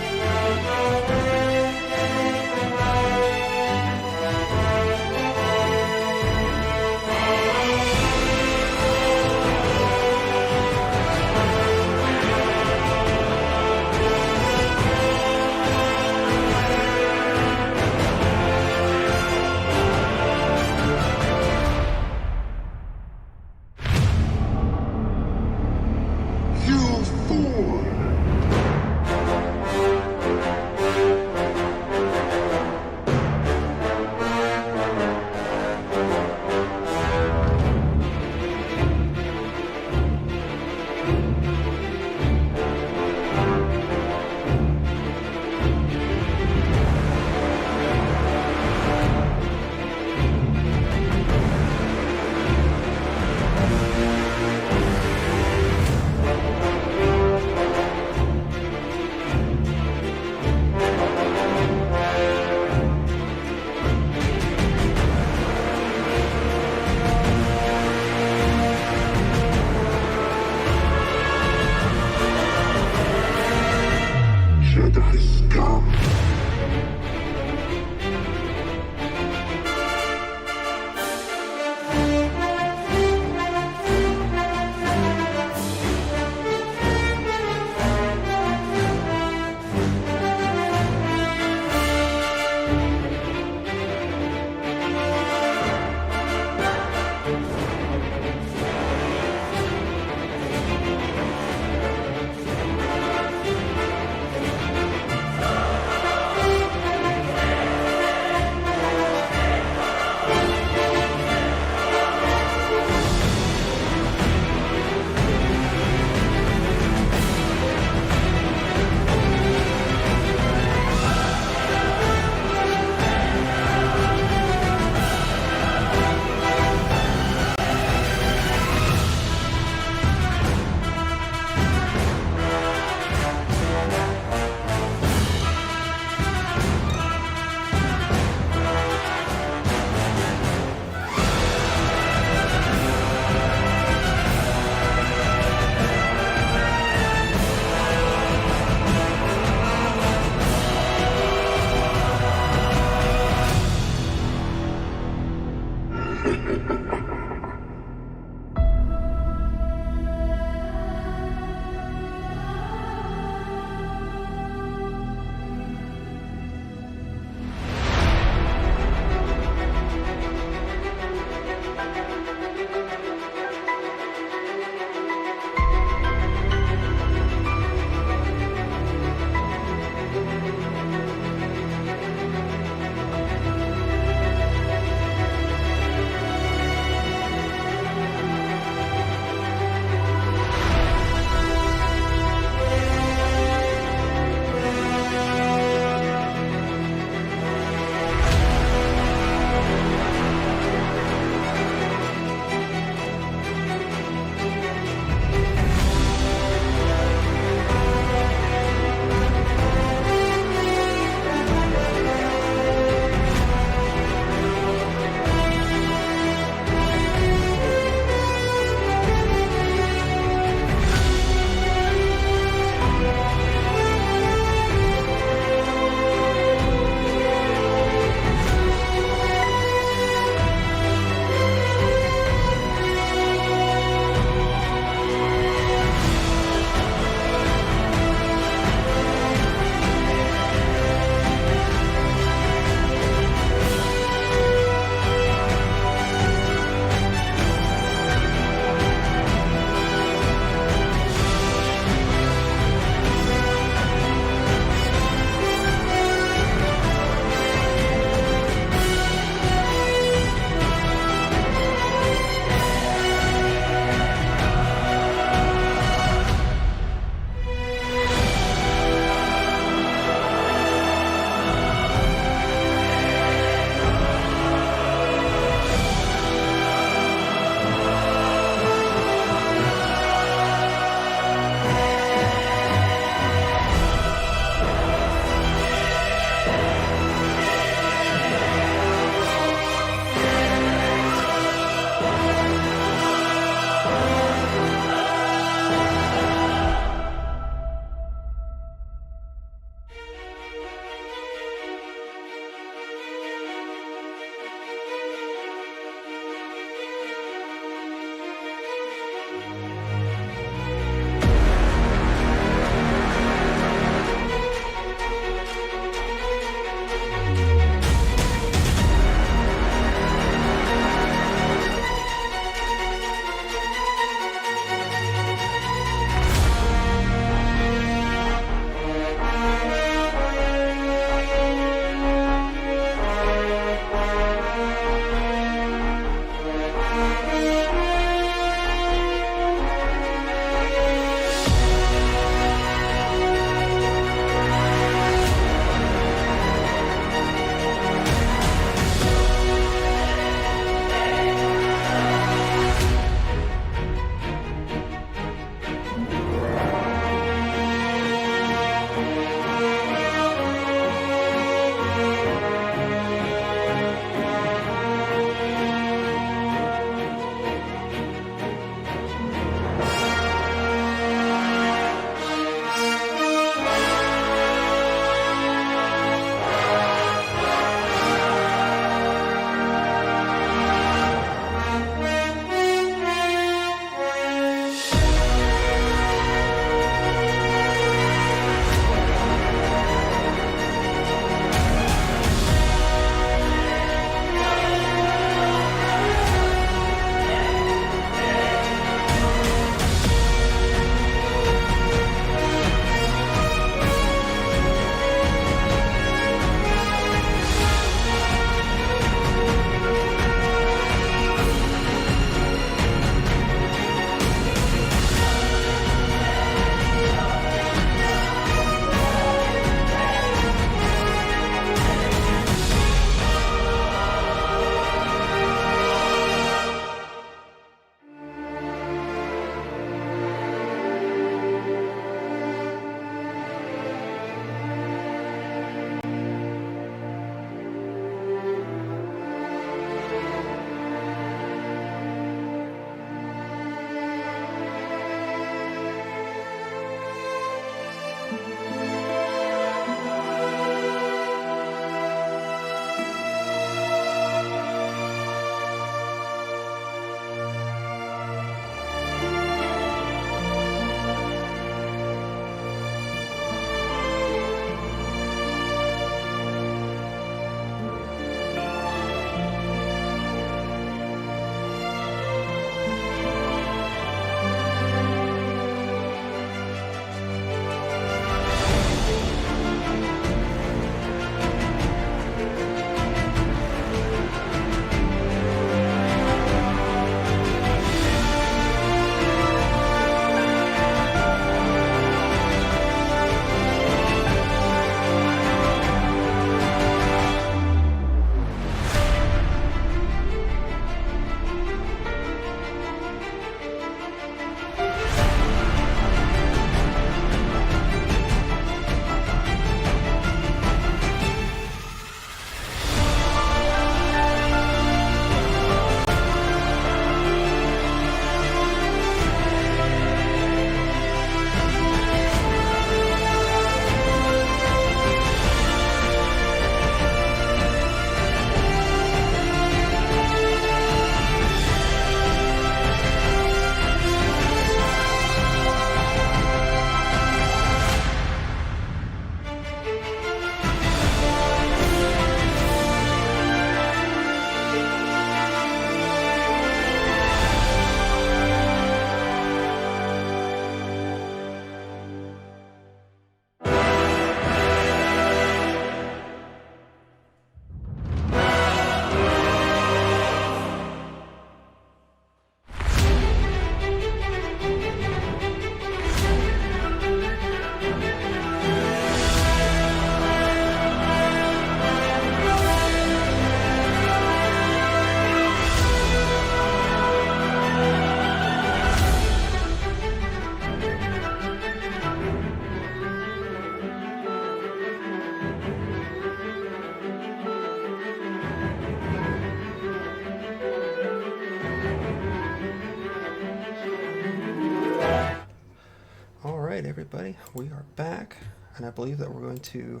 right, everybody, we are back, and I believe that we're going to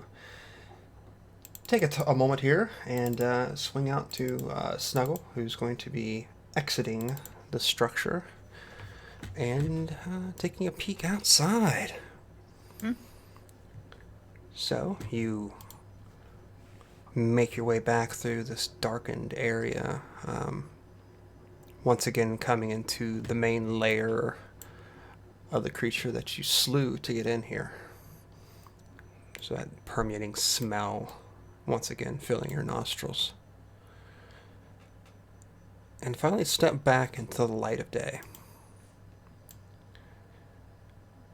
take a moment here and swing out to Snuggle, who's going to be exiting the structure and taking a peek outside. So you make your way back through this darkened area, once again coming into the main lair of the creature that you slew to get in here. So that permeating smell once again filling your nostrils. And finally step back into the light of day.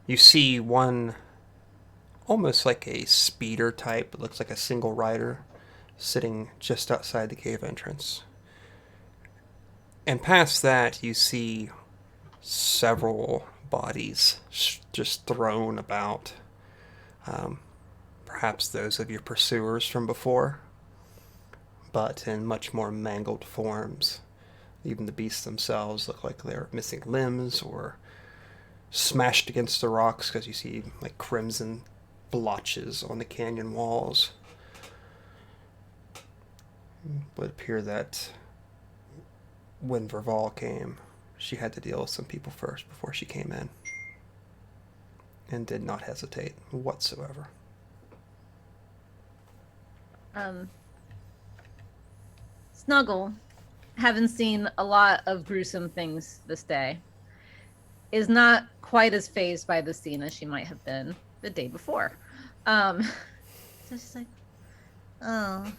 You see one almost like a speeder type, it looks like a single rider, sitting just outside the cave entrance. And past that you see several bodies just thrown about. Perhaps those of your pursuers from before, but in much more mangled forms. Even the beasts themselves look like they're missing limbs or smashed against the rocks, because you see like crimson blotches on the canyon walls. It would appear that when Verval came, she had to deal with some people first before she came in, and did not hesitate whatsoever. Snuggle, having seen a lot of gruesome things this day, is not quite as fazed by the scene as she might have been the day before. So she's like, oh,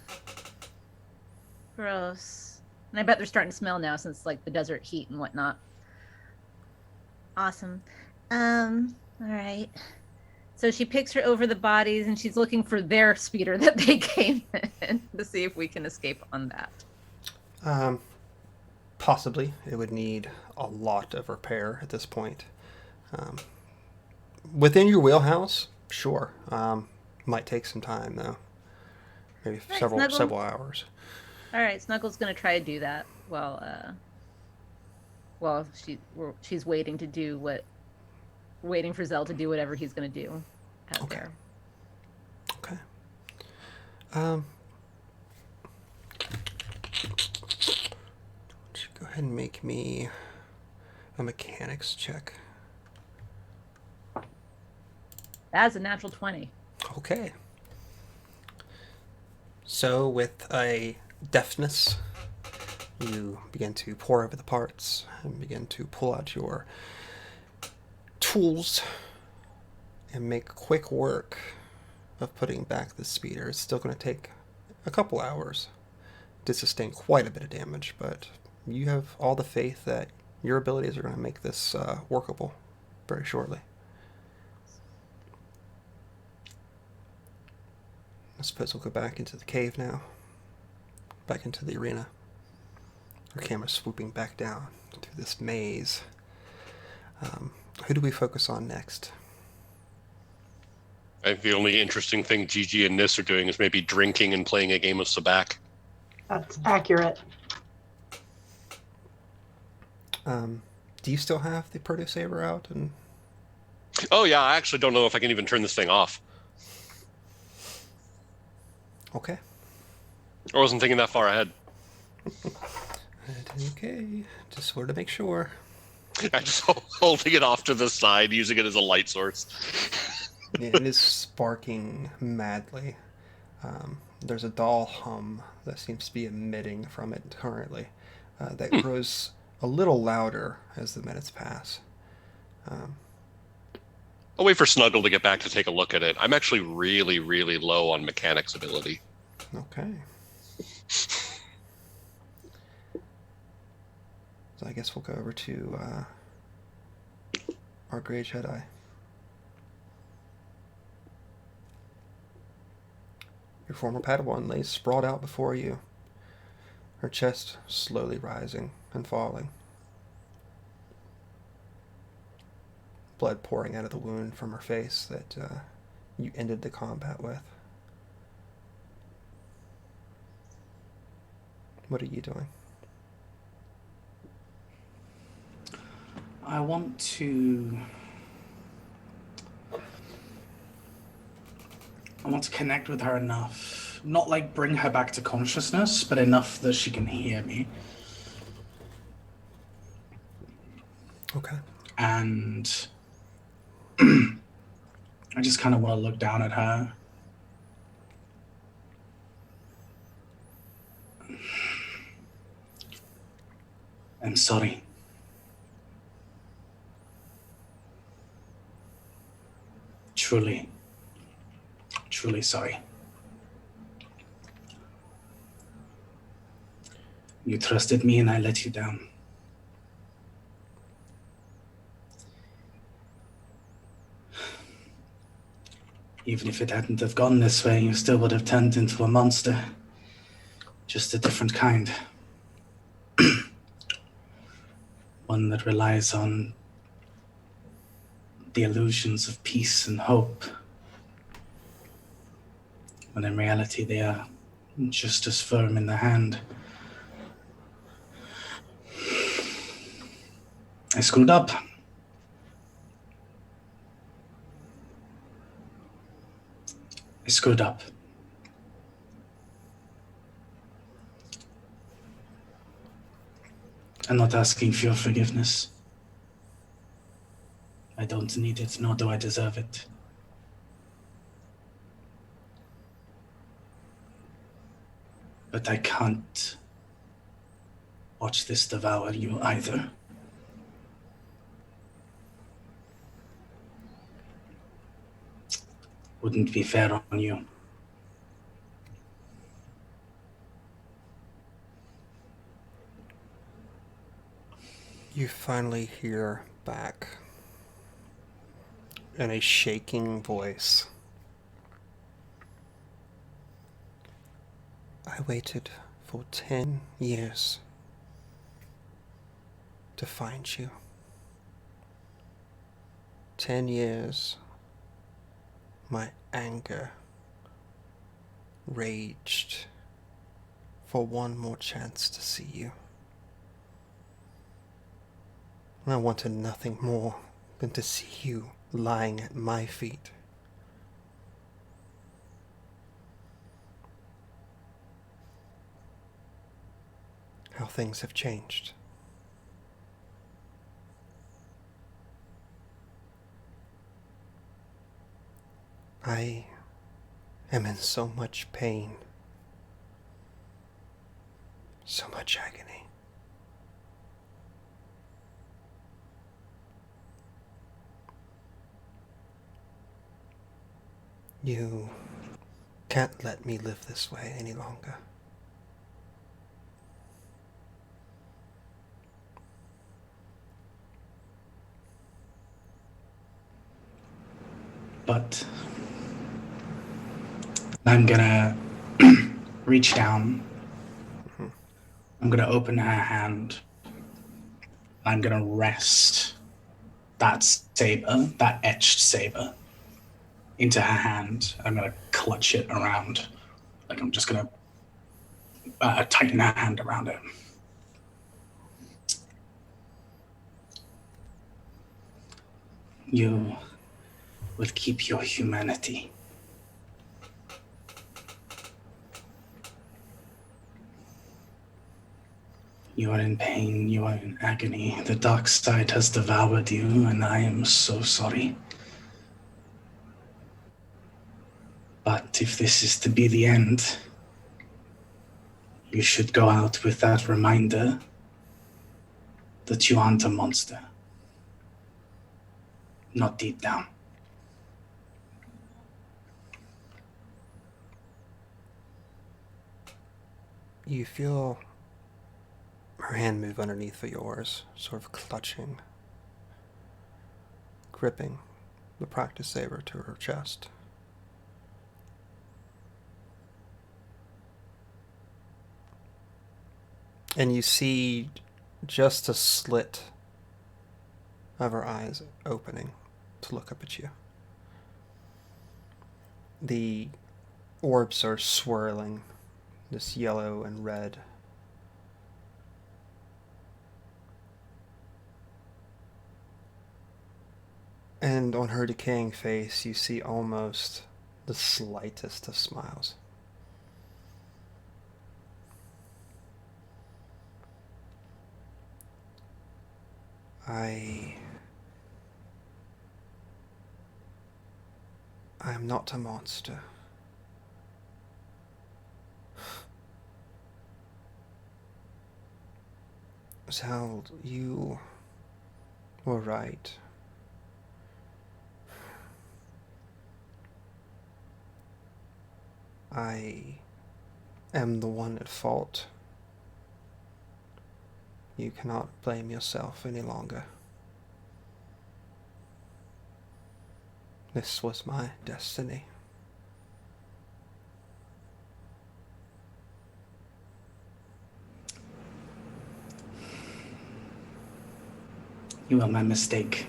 gross. And I bet they're starting to smell now since like the desert heat and whatnot. Awesome. All right. So she picks her over the bodies and she's looking for their speeder that they came in to see if we can escape on that. Possibly. It would need a lot of repair at this point. Within your wheelhouse, sure. Might take some time though. Maybe Right, several hours. All right, Snuggle's gonna try to do that while she's waiting for Zell to do whatever he's gonna do out there. Okay. Go ahead and make me a mechanics check. That's a natural 20. Okay. So with a deftness, you begin to pore over the parts and begin to pull out your tools and make quick work of putting back the speeder. It's still going to take a couple hours to sustain quite a bit of damage, but you have all the faith that your abilities are going to make this workable very shortly. I suppose we'll go back into the cave now. Back into the arena. Our camera's swooping back down to this maze. Who do we focus on next? I think the only interesting thing Gigi and Nis are doing is maybe drinking and playing a game of Sabacc. That's accurate. Do you still have the Proto Saber out? And Oh yeah, I actually don't know if I can even turn this thing off. okay. I wasn't thinking that far ahead. Okay, just wanted to make sure. I'm just holding it off to the side, using it as a light source. Yeah, it is sparking madly. There's a dull hum that seems to be emitting from it currently that grows a little louder as the minutes pass. I'll wait for Snuggle to get back to take a look at it. I'm actually really, really low on mechanics ability. Okay. So I guess we'll go over to our Grey Jedi. Your former Padawan lays sprawled out before you, her chest slowly rising and falling. Blood pouring out of the wound from her face that you ended the combat with. What are you doing? I want to I want to connect with her enough. Not like bring her back to consciousness, but enough that she can hear me. Okay. And I just kind of want to look down at her. I'm sorry. Truly, truly sorry. You trusted me and I let you down. Even if it hadn't have gone this way, you still would have turned into a monster. Just a different kind. One that relies on the illusions of peace and hope, when in reality they are just as firm in the hand. I screwed up. I screwed up. I'm not asking for your forgiveness. I don't need it, nor do I deserve it. But I can't watch this devour you either. Wouldn't be fair on you. You finally hear back in a shaking voice. I waited for 10 years to find you. 10 years, my anger raged for one more chance to see you. And I wanted nothing more than to see you lying at my feet. How things have changed. I am in so much pain, so much agony. You can't let me live this way any longer. But I'm gonna reach down. I'm gonna open her hand. I'm gonna rest that saber, that etched saber, into her hand. I'm gonna clutch it around. Like I'm just gonna tighten her hand around it. You will keep your humanity. You are in pain, you are in agony. The dark side has devoured you, and I am so sorry. But if this is to be the end, you should go out with that reminder that you aren't a monster. Not deep down. You feel her hand move underneath of yours, sort of clutching, gripping the practice saber to her chest. And you see just a slit of her eyes opening to look up at you. The orbs are swirling, this yellow and red. And on her decaying face, you see almost the slightest of smiles. I am not a monster. Zal, you were right. I am the one at fault. You cannot blame yourself any longer. This was my destiny. You are my mistake.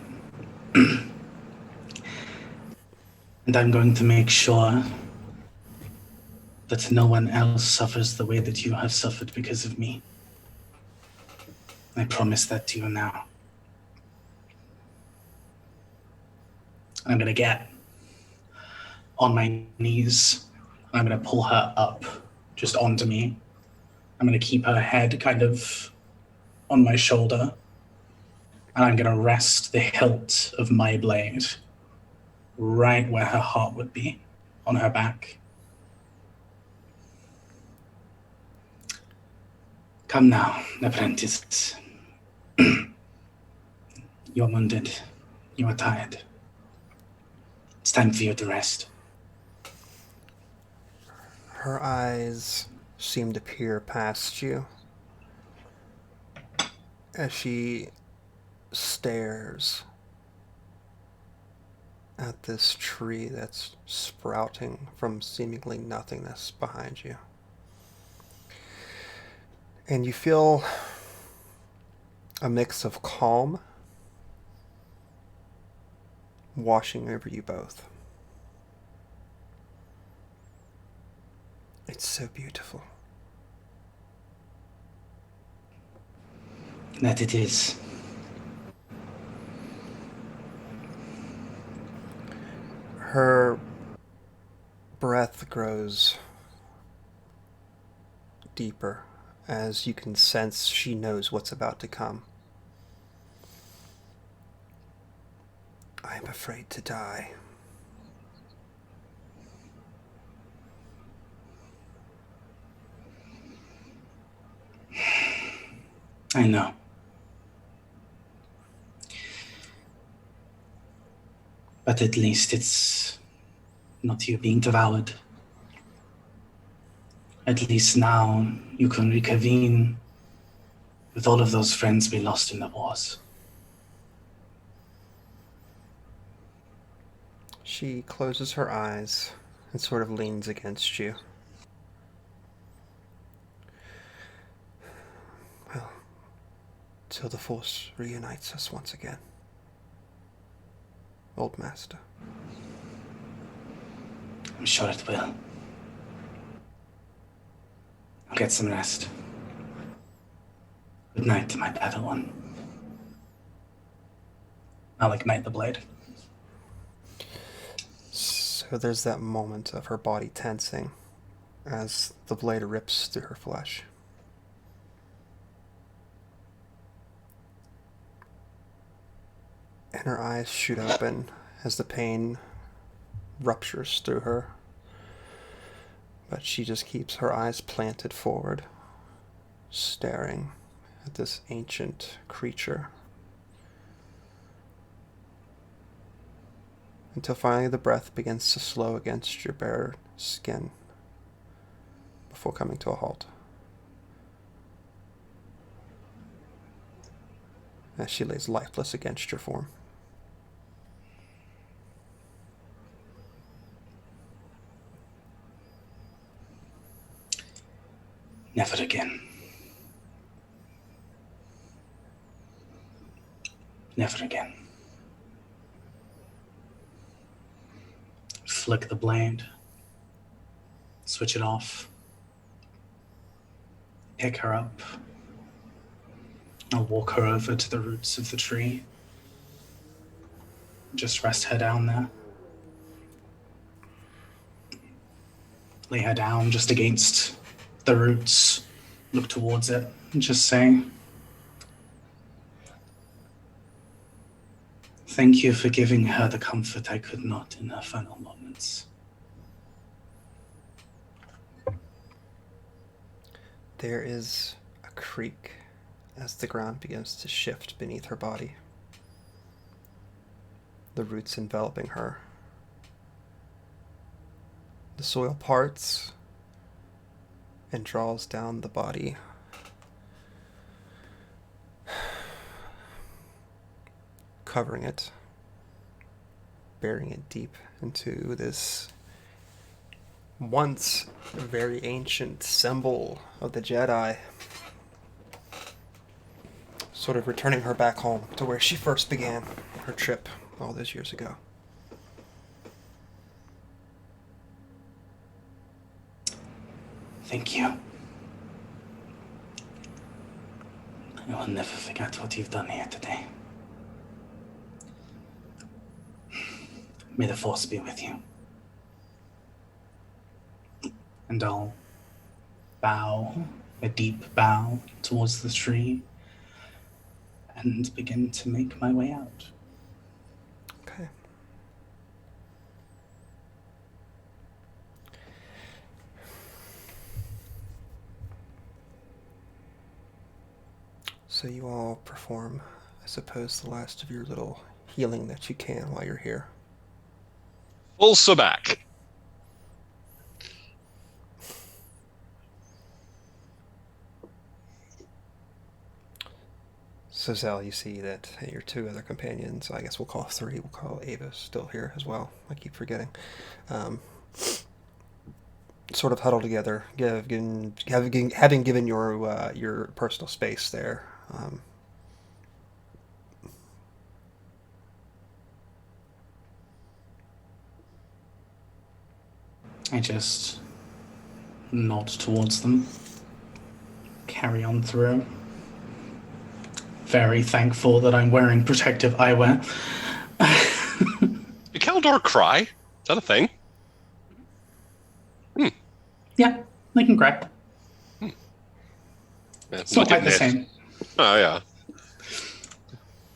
And I'm going to make sure that no one else suffers the way that you have suffered because of me. I promise that to you now. I'm gonna get on my knees. I'm gonna pull her up just onto me. I'm gonna keep her head kind of on my shoulder. And I'm gonna rest the hilt of my blade right where her heart would be, on her back. Come now, apprentice. You're wounded. You are tired. It's time for you to rest. Her eyes seem to peer past you as she stares at this tree that's sprouting from seemingly nothingness behind you. And you feel a mix of calm washing over you both. It's so beautiful. That it is. Her breath grows deeper as you can sense she knows what's about to come. I am afraid to die. I know. But at least it's not you being devoured. At least now you can reconvene with all of those friends we lost in the wars. She closes her eyes and sort of leans against you. Well, till the Force reunites us once again. Old Master. I'm sure it will. I'll get some rest. Good night, my Padawan. I'll ignite the blade. So there's that moment of her body tensing as the blade rips through her flesh. And her eyes shoot open as the pain ruptures through her. But she just keeps her eyes planted forward, staring at this ancient creature. Until finally the breath begins to slow against your bare skin before coming to a halt. As she lays lifeless against your form. Never again. Never again. Flick the blade. Switch it off. Pick her up. I'll walk her over to the roots of the tree. Just rest her down there. lay her down just against the roots, look towards it, and just say, "Thank you for giving her the comfort I could not in her final moments." There is a creak as the ground begins to shift beneath her body, the roots enveloping her. The soil parts and draws down the body, covering it, burying it deep into this once very ancient symbol of the Jedi, sort of returning her back home to where she first began her trip all those years ago. Thank you. I will never forget what you've done here today. May the Force be with you. And I'll bow, a deep bow towards the tree, and begin to make my way out. Okay. So you all perform, I suppose, the last of your little healing that you can while you're here. Full sabak. So Zell, you see that your two other companions, I guess we'll call three, we'll call Ava still here as well. I keep forgetting. Sort of huddle together, having given your personal space there. I just nod towards them, carry on through. Very thankful that I'm wearing protective eyewear. Did Keldor cry? Is that a thing? Yeah, they can cry. Yeah, It's not quite the same. Oh, yeah.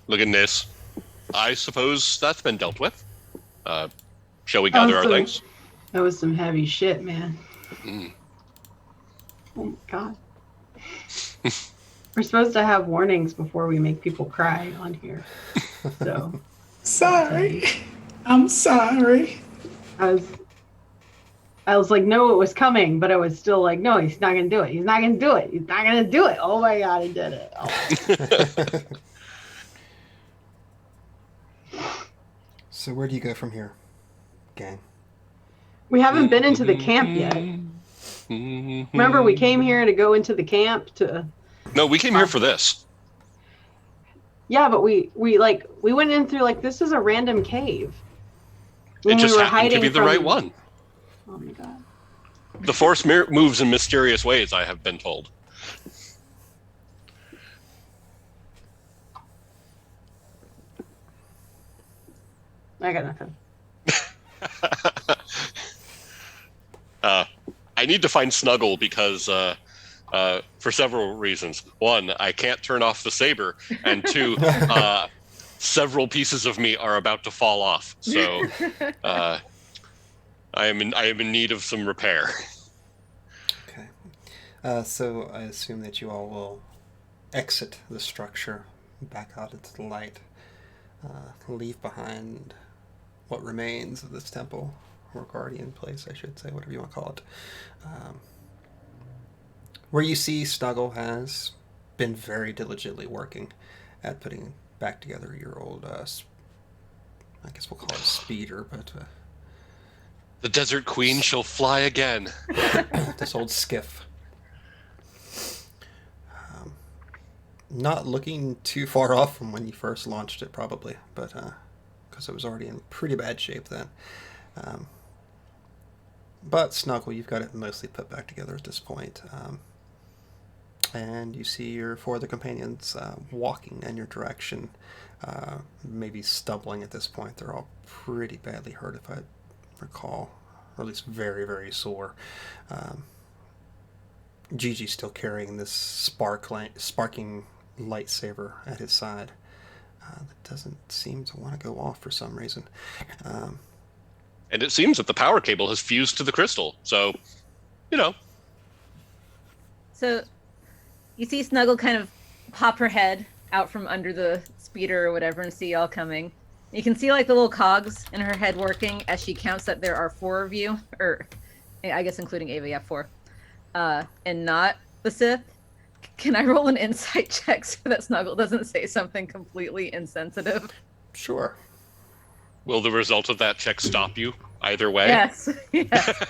Look at this. I suppose that's been dealt with. Shall we gather our things? That was some heavy shit, man. Mm. Oh my god. We're supposed to have warnings before we make people cry on here. So Sorry. I'm sorry. I was like, no, it was coming, but I was still like, no, he's not gonna do it. He's not gonna do it. He's not gonna do it. Oh my god, he did it. Oh. So where do you go from here, gang? We haven't been into the camp yet. Remember, we came here to go into the camp to. No, we came here for this. Yeah, but we went in through this is a random cave. It just happened to be the right one. Oh my god. The Force moves in mysterious ways, I have been told. I got nothing. I need to find Snuggle because for several reasons. One, I can't turn off the saber, and two, several pieces of me are about to fall off. So I am in need of some repair. Okay. So I assume that you all will exit the structure back out into the light, leave behind what remains of this temple, or guardian place, I should say, whatever you want to call it. Where you see Snuggle has been very diligently working at putting back together your old, I guess we'll call it a speeder, but... the Desert Queen shall fly again. This old skiff. Not looking too far off from when you first launched it, probably, but because it was already in pretty bad shape then. But Snuggle, you've got it mostly put back together at this point. And you see your four other companions walking in your direction, maybe stumbling at this point. They're all pretty badly hurt, if I recall. or at least very, very sore. Um, Gigi's still carrying this sparking lightsaber at his side. That doesn't seem to want to go off for some reason. Um, And it seems that the power cable has fused to the crystal. So, you know. So you see Snuggle kind of pop her head out from under the speeder or whatever and see y'all coming. You can see like the little cogs in her head working as she counts that there are 4 of you, or I guess including Ava, yeah, 4, and not the Sith. Can I roll an insight check so that Snuggle doesn't say something completely insensitive? sure. Will the result of that check stop you either way? Yes. Yes.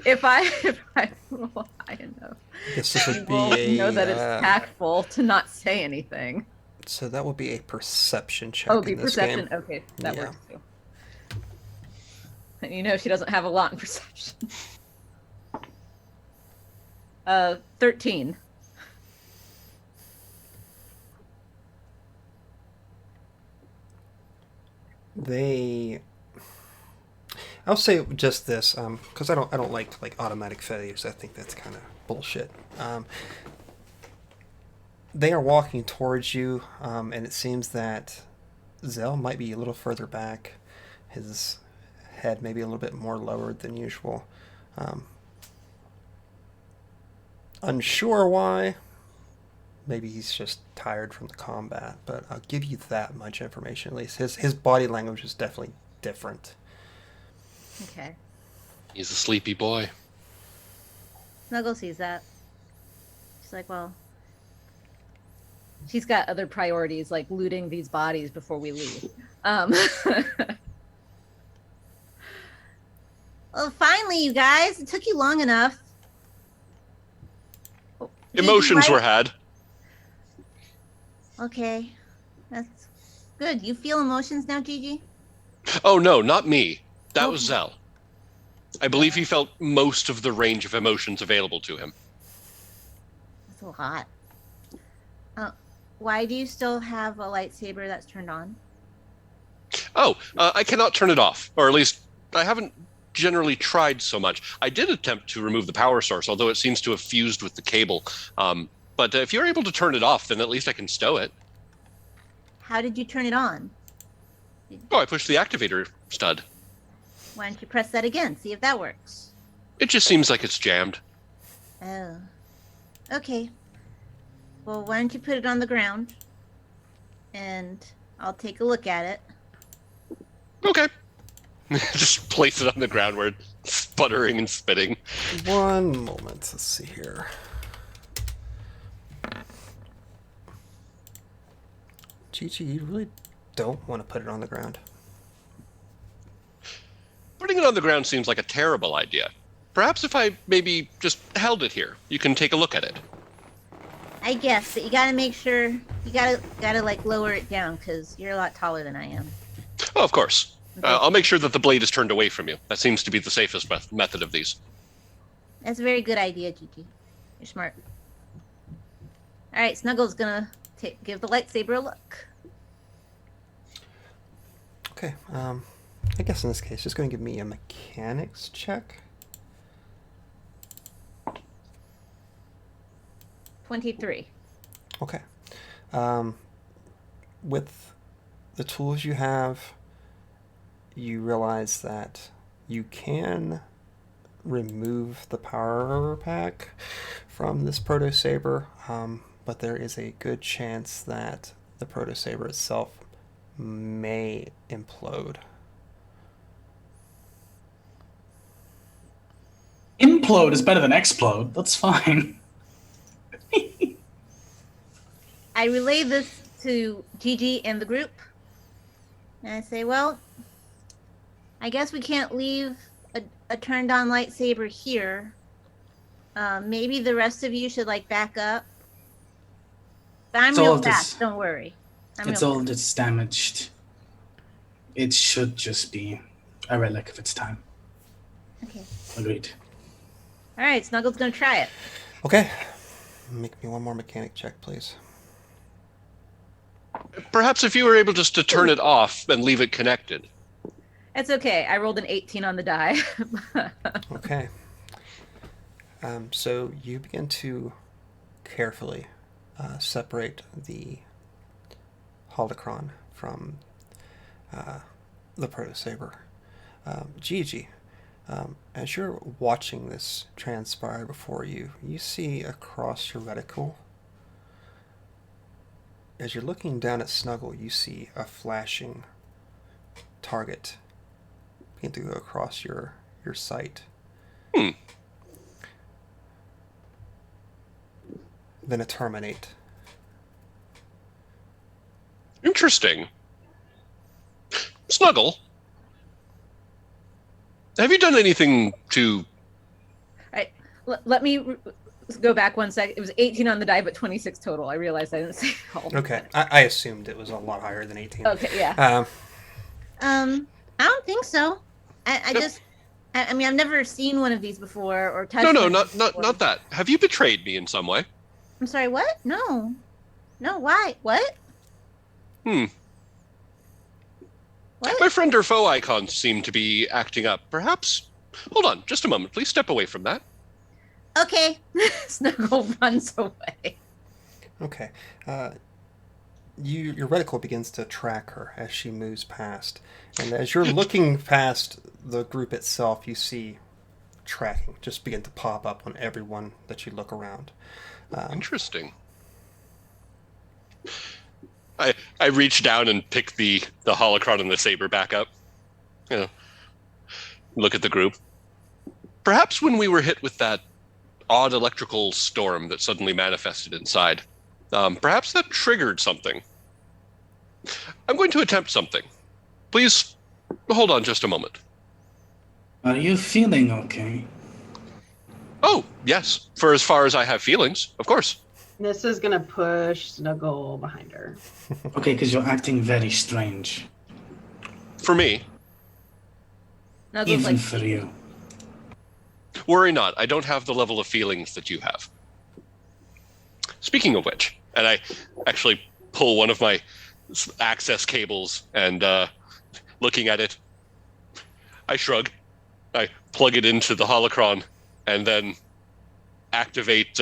if I roll high enough, I guess this would you be will a. know that it's tactful to not say anything. So that would be a perception check. Oh, be in this perception. game. Okay, that Yeah. works too. And you know she doesn't have a lot in perception. 13. I'll say just this, because I don't like automatic failures. I think that's kind of bullshit. They are walking towards you, and it seems that Zell might be a little further back. His head maybe a little bit more lowered than usual. Unsure why. Maybe he's just tired from the combat, but I'll give you that much information at least. His body language is definitely different. Okay. He's a sleepy boy. Snuggle sees that. She's like, well, she's got other priorities like looting these bodies before we leave. Well, finally, you guys. It took you long enough. Oh, Emotions right? were had. Okay. That's good. You feel emotions now, Gigi? Oh no, not me. That Oh. was Zell. I believe he felt most of the range of emotions available to him. That's a lot. Why do you still have a lightsaber that's turned on? Oh, I cannot turn it off, or at least I haven't generally tried so much. I did attempt to remove the power source, although it seems to have fused with the cable. But if you're able to turn it off, then at least I can stow it. How did you turn it on? Oh, I pushed the activator stud. Why don't you press that again? See if that works. It just seems like it's jammed. Oh. Okay. Well, why don't you put it on the ground? And I'll take a look at it. Okay. Just place it on the ground where it's sputtering and spitting. One moment. Let's see here. Gigi, you really don't want to put it on the ground. Putting it on the ground seems like a terrible idea. Perhaps if I maybe just held it here, you can take a look at it. I guess, but you gotta make sure you gotta like lower it down because you're a lot taller than I am. Oh, of course. Okay. I'll make sure that the blade is turned away from you. That seems to be the safest method of these. That's a very good idea, Gigi. You're smart. All right, Snuggle's gonna give the lightsaber a look. Okay. I guess in this case, just going to give me a mechanics check. 23. Okay. With the tools you have, you realize that you can remove the power pack from this proto saber, but there is a good chance that the proto saber itself may implode. Implode is better than explode. That's fine. I relay this to Gigi and the group. And I say, well, I guess we can't leave a turned on lightsaber here. Maybe the rest of you should like back up. But I'm It's all real this- fast, don't worry. It's all that's damaged. It should just be a relic of its time. Okay. Agreed. All right, Snuggle's gonna try it. Okay. Make me one more mechanic check, please. Perhaps if you were able just to turn it off and leave it connected. It's okay. I rolled an 18 on the die. Okay. So you begin to carefully separate the holocron from the protosaber. Gigi, as you're watching this transpire before you, you see across your reticle, as you're looking down at Snuggle, you see a flashing target begin to go across your sight. Then a terminate. Interesting. Snuggle, have you done anything to... Let me go back 1 second. It was 18 on the die, but 26 total. I realized I didn't say all. Okay, I assumed it was a lot higher than 18. Okay, yeah. I don't think so. I mean, I've never seen one of these before or touched. No, not that. Have you betrayed me in some way? I'm sorry. What? No. Why? What? What? My friend or foe icons seem to be acting up. Perhaps... Hold on, just a moment. Please step away from that. Okay. Snuggle runs away. Okay. Your reticle begins to track her as she moves past. And as you're looking past the group itself, you see tracking just begin to pop up on everyone that you look around. Interesting. I reach down and pick the holocron and the saber back up. You know, look at the group. Perhaps when we were hit with that odd electrical storm that suddenly manifested inside, perhaps that triggered something. I'm going to attempt something. Please hold on just a moment. Are you feeling okay? Oh, yes. For as far as I have feelings, of course. This is gonna push Snuggle behind her. Okay, because you're acting very strange. For me. Snuggles Even like, for you. Worry not. I don't have the level of feelings that you have. Speaking of which, and I actually pull one of my access cables and looking at it, I shrug. I plug it into the holocron and then activate...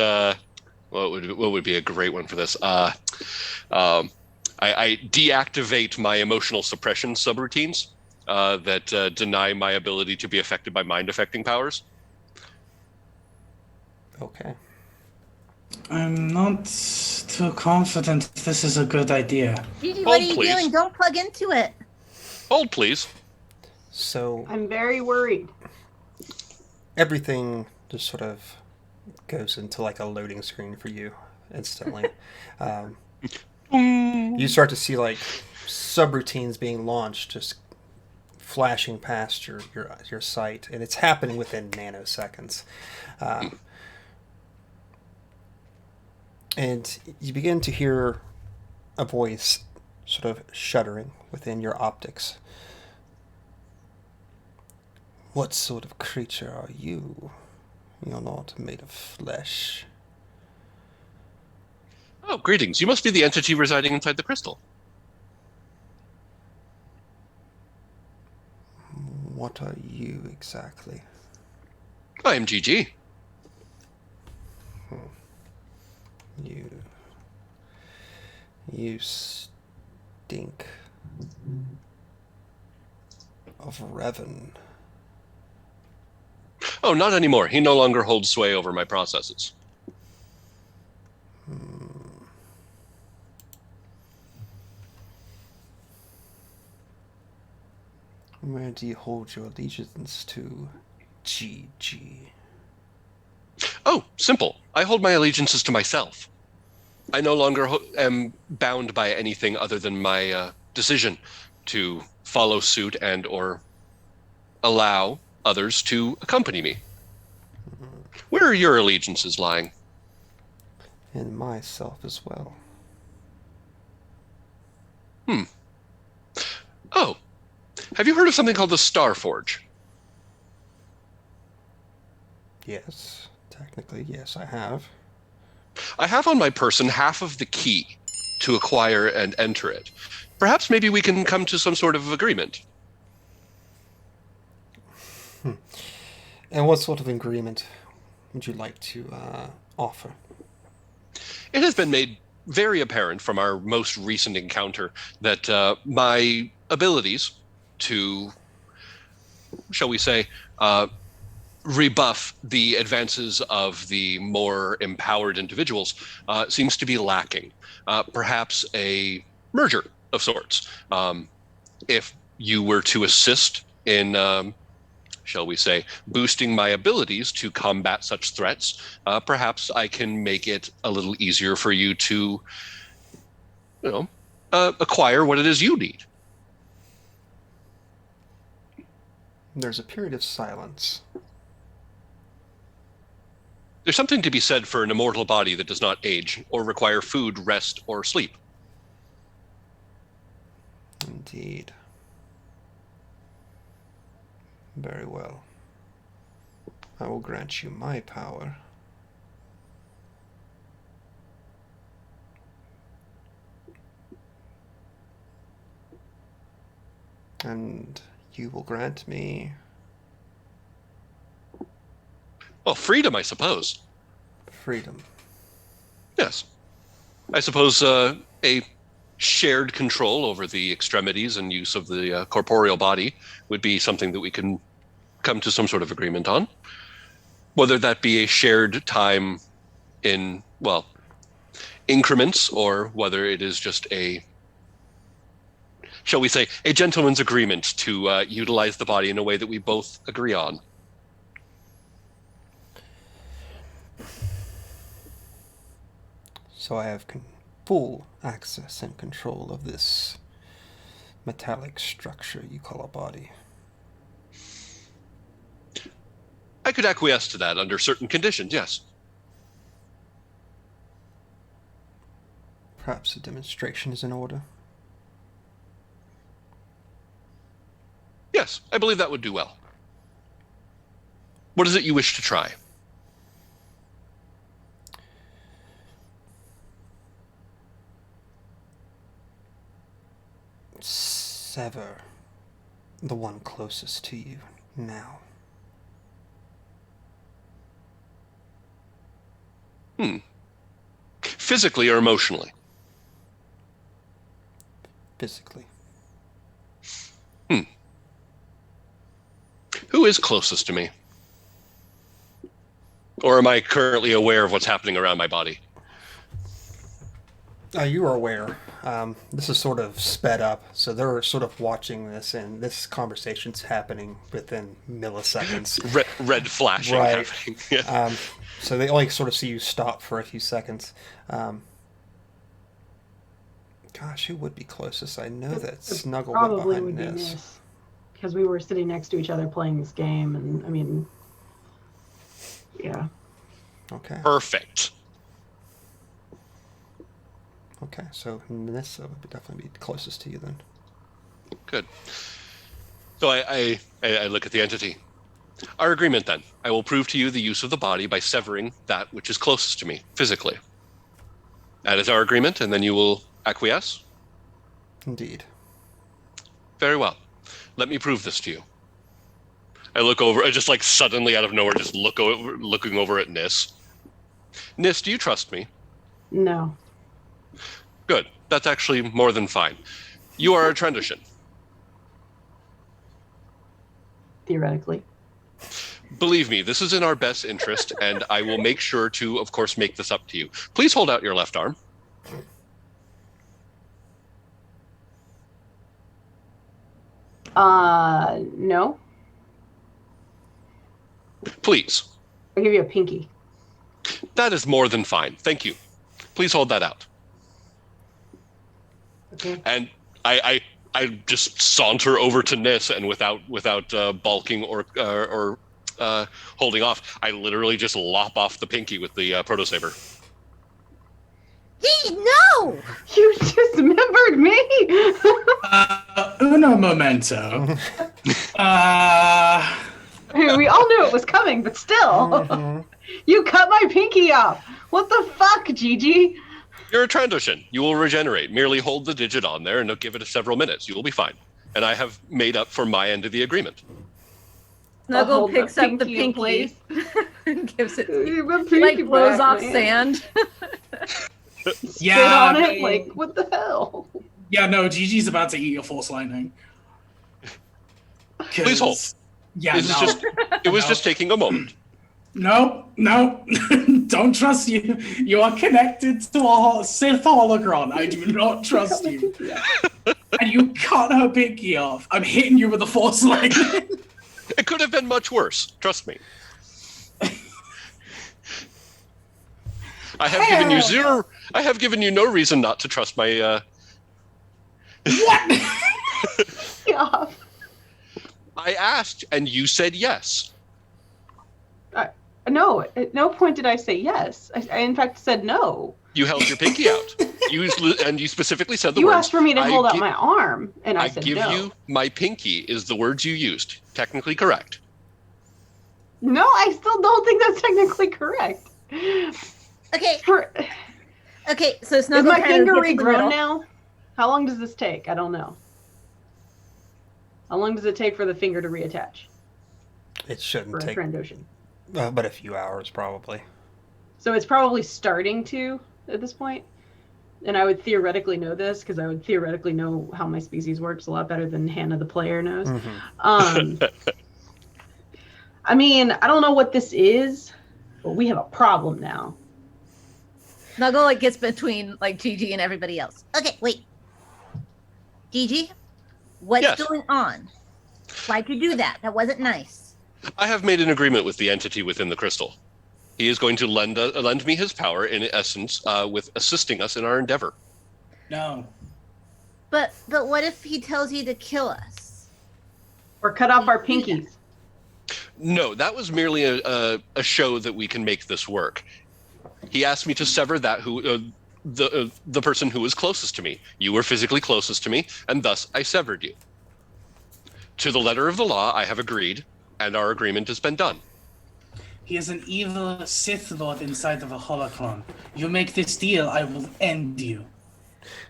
what would be a great one for this? I deactivate my emotional suppression subroutines that deny my ability to be affected by mind-affecting powers. Okay. I'm not too confident this is a good idea. Gigi, what are you please. doing? Don't plug into it. Hold, please. So I'm very worried. everything just sort of goes into like a loading screen for you instantly. You start to see like subroutines being launched, just flashing past your sight, and it's happening within nanoseconds. And you begin to hear a voice sort of shuddering within your optics. What sort of creature are you? You're not made of flesh. Oh, greetings. You must be the entity residing inside the crystal. What are you exactly? I am GG. You stink of Revan. Oh, not anymore. He no longer holds sway over my processes. Where do you hold your allegiance to, GG? Oh, simple. I hold my allegiances to myself. I no longer am bound by anything other than my decision to follow suit and or allow others to accompany me. Where are your allegiances lying? In myself as well. Oh, have you heard of something called the Star Forge? Yes, technically, yes, I have. I have on my person half of the key to acquire and enter it. Perhaps maybe we can come to some sort of agreement. And what sort of agreement would you like to offer? It has been made very apparent from our most recent encounter that my abilities to, shall we say, rebuff the advances of the more empowered individuals seems to be lacking. Perhaps a merger of sorts. If you were to assist in, shall we say, boosting my abilities to combat such threats, perhaps I can make it a little easier for you to, acquire what it is you need. There's a period of silence. There's something to be said for an immortal body that does not age or require food, rest, or sleep. Indeed. Very well. I will grant you my power. And you will grant me... Well, freedom, I suppose. freedom. Yes. I suppose a shared control over the extremities and use of the corporeal body would be something that we can come to some sort of agreement on. Whether that be a shared time in, well, increments, or whether it is just a, shall we say, a gentleman's agreement to utilize the body in a way that we both agree on. So I have full access and control of this metallic structure you call a body. I could acquiesce to that under certain conditions, yes. Perhaps a demonstration is in order. Yes, I believe that would do well. What is it you wish to try? Sever the one closest to you now. Physically or emotionally? Physically. Who is closest to me? Or am I currently aware of what's happening around my body? You are aware. This is sort of sped up, so they're sort of watching this, and this conversation's happening within milliseconds. Red flashing Right. happening. Yeah. So they only sort of see you stop for a few seconds. Gosh, who would be closest? I know that Snuggle went Probably behind would be this. Nis, because we were sitting next to each other playing this game, and I mean, yeah. Okay. Perfect. Okay, so Nissa would definitely be closest to you then. Good. So I look at the entity. Our agreement then. I will prove to you the use of the body by severing that which is closest to me, physically. That is our agreement, and then you will acquiesce? Indeed. Very well. Let me prove this to you. I look over, I just like suddenly out of nowhere, just looking over at Nis. Nis, do you trust me? No. Good. That's actually more than fine. You are a Trendishan. Theoretically. Believe me, this is in our best interest, and I will make sure to, of course, make this up to you. Please hold out your left arm. No. Please. I'll give you a pinky. That is more than fine. Thank you. Please hold that out. Okay. And I just saunter over to Nis, and without balking or holding off, I literally just lop off the pinky with the proto saber. No! You dismembered me! Uno momento. We all knew it was coming, but still. You cut my pinky off. What the fuck, Gigi? You're a Trandoshan. You will regenerate. Merely hold the digit on there and give it several minutes. You will be fine. And I have made up for my end of the agreement. Snuggle hold picks up the pinky in place. pinky and gives it. Give my He like pinky blows back, off man. sand. Spit on it. Like, what the hell? Yeah, no, Gigi's about to eat your force lightning. Please hold. Yeah, This is just. It was just taking a moment. No, don't trust you. You are connected to a Sith holocron. I do not trust you. And you cut her pinky off. I'm hitting you with a force lightning. It could have been much worse. Trust me. I have given you zero. I have given you no reason not to trust my. What? Yeah. I asked, and you said yes. No, at no point did I say yes. I in fact said no. You held your pinky out. And you specifically said the You words. asked for me to hold out my arm, and I said give no. you my pinky is the words you used. Technically correct. No, I still don't think that's technically correct. Okay. For, Okay. So is Snuggle my kind of finger gets in the middle. regrown now? How long does this take? I don't know. How long does it take for the finger to reattach It shouldn't for a take Trandoshan? but a few hours, probably. So it's probably starting to at this point. And I would theoretically know this because I would theoretically know how my species works a lot better than Hannah the player knows. Mm-hmm. I mean, I don't know what this is, but we have a problem now. Snuggle like gets between like Gigi and everybody else. Okay. Wait. Gigi, what's Yes. going on? Why'd you do that? That wasn't nice. I have made an agreement with the entity within the crystal. He is going to lend me his power, in essence, with assisting us in our endeavor. No. But what if he tells you to kill us? Or cut off our pinkies. No, that was merely a show that we can make this work. He asked me to sever that the person who was closest to me. You were physically closest to me, and thus I severed you. To the letter of the law, I have agreed, and our agreement has been done. He is an evil Sith Lord inside of a holocron. You make this deal, I will end you.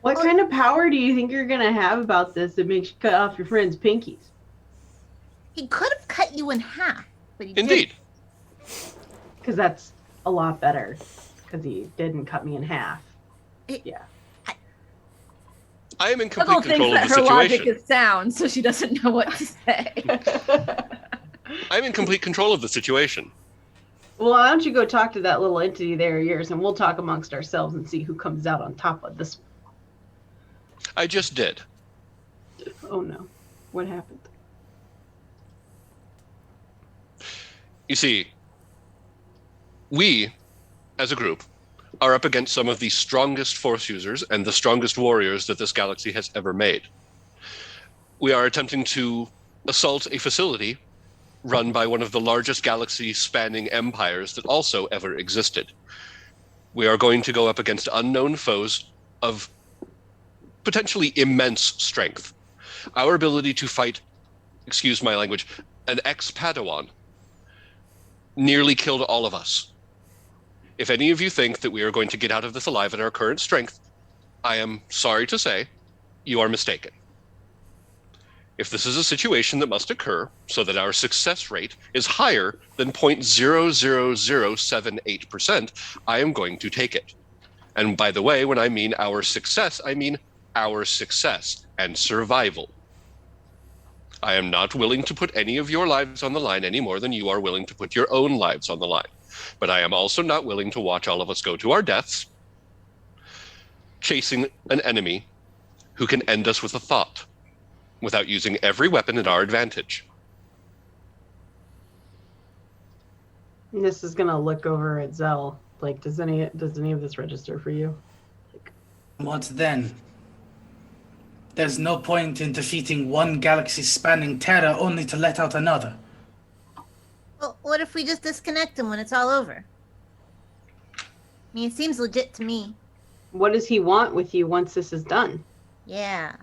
What kind of power do you think you're going to have about this that makes you cut off your friend's pinkies? He could have cut you in half, but he Indeed. Because that's a lot better. Because he didn't cut me in half. Yeah. I am in Snuggle complete control thinks of that the her logic situation. is sound, so she doesn't know what to say. I'm in complete control of the situation. Well, why don't you go talk to that little entity there of yours, and we'll talk amongst ourselves and see who comes out on top of this. I just did. Oh no. What happened? You see, we, as a group, are up against some of the strongest force users and the strongest warriors that this galaxy has ever made. We are attempting to assault a facility run by one of the largest galaxy-spanning empires that also ever existed. We are going to go up against unknown foes of potentially immense strength. Our ability to fight, excuse my language, an ex-Padawan nearly killed all of us. If any of you think that we are going to get out of this alive at our current strength, I am sorry to say, you are mistaken. If this is a situation that must occur so that our success rate is higher than 0.00078%, I am going to take it. And by the way, when I mean our success and survival. I am not willing to put any of your lives on the line any more than you are willing to put your own lives on the line. But I am also not willing to watch all of us go to our deaths, chasing an enemy who can end us with a thought, without using every weapon at our advantage. This is gonna look over at Zell. Like, does any of this register for you? What then? There's no point in defeating one galaxy-spanning terror only to let out another. Well, what if we just disconnect him when it's all over? I mean, it seems legit to me. What does he want with you once this is done? Yeah.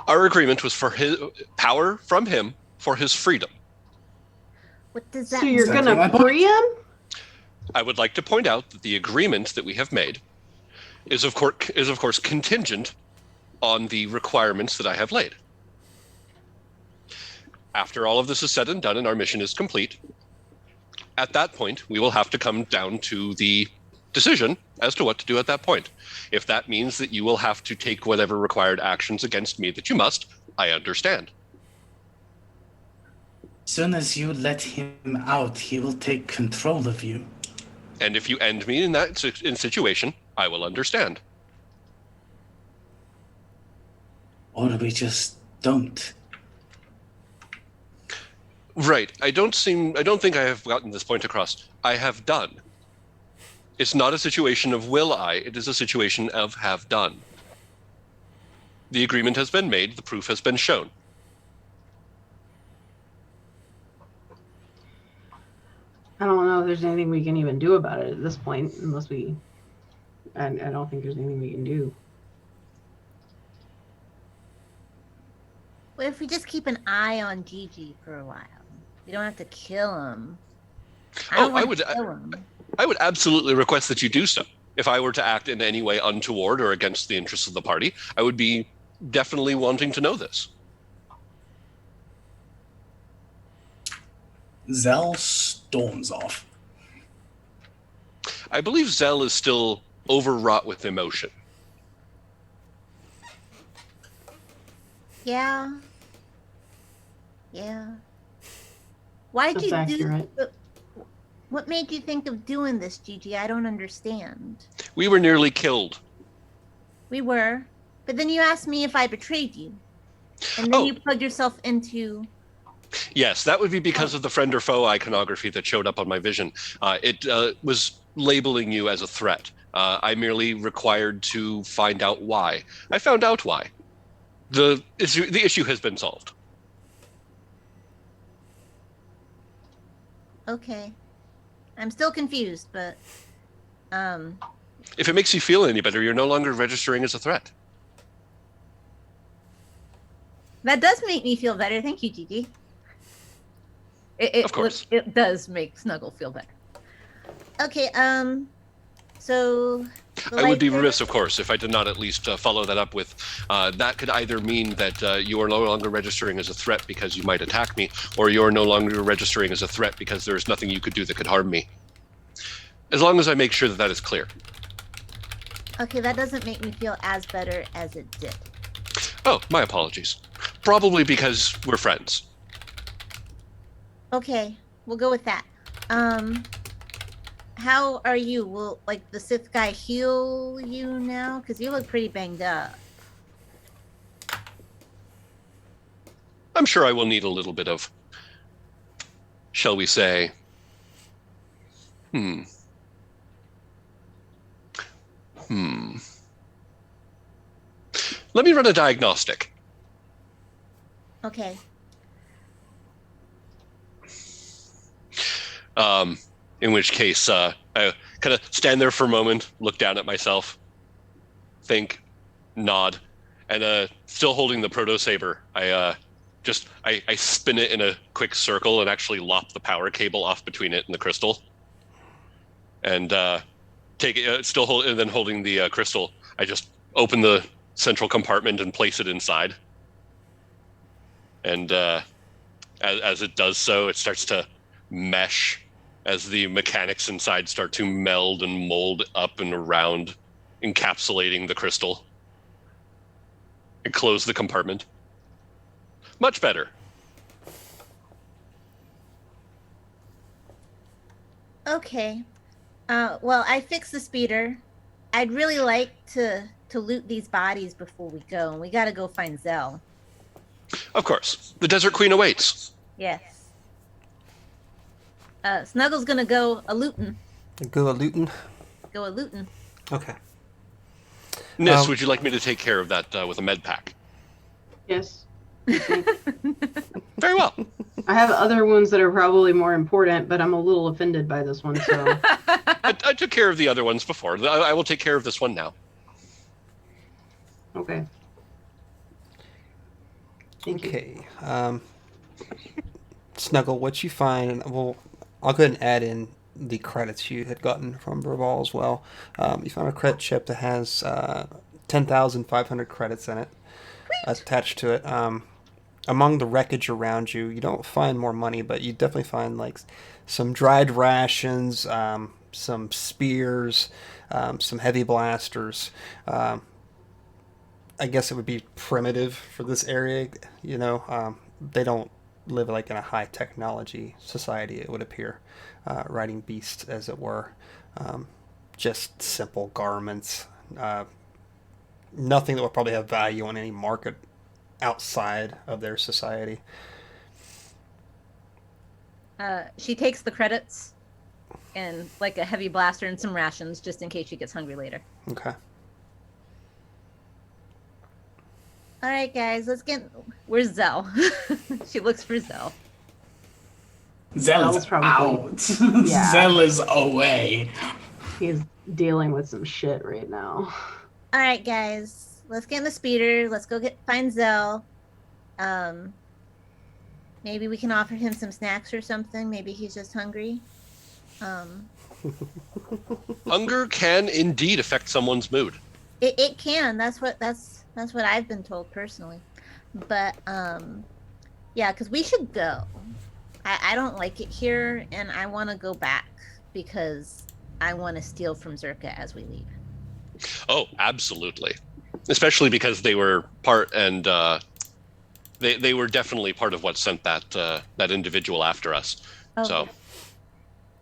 Our agreement was for his power from him for his freedom. What does that So you're mean? Exactly my gonna point. free him? I would like to point out that the agreement that we have made is of course contingent on the requirements that I have laid. after all of this is said and done and our mission is complete, at that point, we will have to come down to the decision as to what to do at that point. If that means that you will have to take whatever required actions against me that you must, I understand. As soon as you let him out, he will take control of you. And if you end me in that situation, I will understand. Or we just don't. Right. I don't think I have gotten this point across. I have done. It's not a situation of will I, it is a situation of have done. The agreement has been made, the proof has been shown. I don't know if there's anything we can even do about it at this point, unless we... I don't think there's anything we can do. What if we just keep an eye on Gigi for a while? We don't have to kill him. I would kill him. I would absolutely request that you do so. If I were to act in any way untoward or against the interests of the party, I would be definitely wanting to know this. Zell storms off. I believe Zell is still overwrought with emotion. Yeah. Why'd That's you accurate. What made you think of doing this, Gigi? I don't understand. We were nearly killed. We were, but then you asked me if I betrayed you, and then you plugged yourself into... Yes, that would be because of the friend or foe iconography that showed up on my vision. It was labeling you as a threat. I merely required to find out why. I found out why. The issue has been solved. Okay. I'm still confused, but... If it makes you feel any better, you're no longer registering as a threat. That does make me feel better. Thank you, Gigi. Of course. It does make Snuggle feel better. Okay, so... I would be remiss, of course, if I did not at least follow that up with that could either mean that you are no longer registering as a threat because you might attack me, or you are no longer registering as a threat because there is nothing you could do that could harm me. As long as I make sure that that is clear. Okay, that doesn't make me feel as better as it did. Oh, my apologies. Probably because we're friends. Okay, we'll go with that. How are you? Will, like, the Sith guy heal you now? Because you look pretty banged up. I'm sure I will need a little bit of, shall we say, Let me run a diagnostic. Okay. In which case, I kind of stand there for a moment, look down at myself, think, nod, and still holding the proto saber, I spin it in a quick circle and actually lop the power cable off between it and the crystal, and take it. And then holding the crystal, I just open the central compartment and place it inside. And as it does so, it starts to mesh as the mechanics inside start to meld and mold up and around, encapsulating the crystal. And close the compartment. Much better. Okay. Well, I fixed the speeder. I'd really like to loot these bodies before we go, and we gotta go find Zell. Of course. The Desert Queen awaits. Yes. Snuggle's gonna go a-lootin'. Go a looting. Go a-lootin'. Okay. Nis, would you like me to take care of that with a med pack? Yes. Very well. I have other ones that are probably more important, but I'm a little offended by this one, so... I took care of the other ones before. I will take care of this one now. Okay. Thank you. Okay. Snuggle, what you find, well, I'll go ahead and add in the credits you had gotten from Verbal as well. You found a credit chip that has 10,500 credits in it attached to it. among the wreckage around you, you don't find more money, but you definitely find like some dried rations, some spears, some heavy blasters. I guess it would be primitive for this area. They don't live like in a high technology society. It would appear, riding beasts, as it were. Um, just simple garments. Nothing that would probably have value on any market outside of their society. She takes the credits and like a heavy blaster and some rations just in case she gets hungry later. Okay. All right, guys, let's get. Where's Zell? She looks for Zell. Zell is Zell's probably- out. Yeah. Zell is away. He's dealing with some shit right now. All right, guys, let's get in the speeder. Let's go find Zell. Maybe we can offer him some snacks or something. Maybe he's just hungry. Hunger can indeed affect someone's mood. It can. That's what I've been told personally. But yeah, because we should go. I don't like it here, and I want to go back because I want to steal from Zerka as we leave. Oh, absolutely. Especially because they were part, and they were definitely part of what sent that individual after us. Okay. So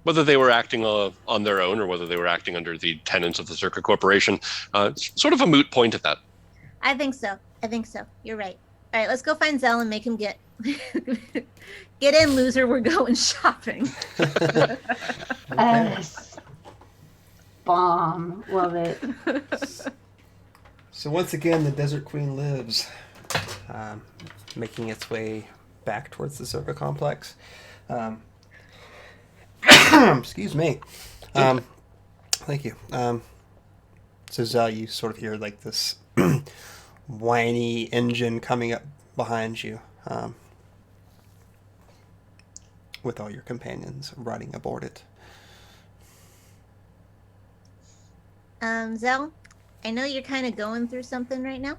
whether they were acting on their own or whether they were acting under the tenets of the Zerka Corporation, it's sort of a moot point at that. I think so. You're right. All right, let's go find Zell and make him get in, loser. We're going shopping. Yes. Bomb. Love it. So once again, the Desert Queen lives, making its way back towards the Zerka complex. Excuse me. Thank you. So Zell, you sort of hear like this whiny engine coming up behind you, with all your companions riding aboard it. Zell, I know you're kind of going through something right now.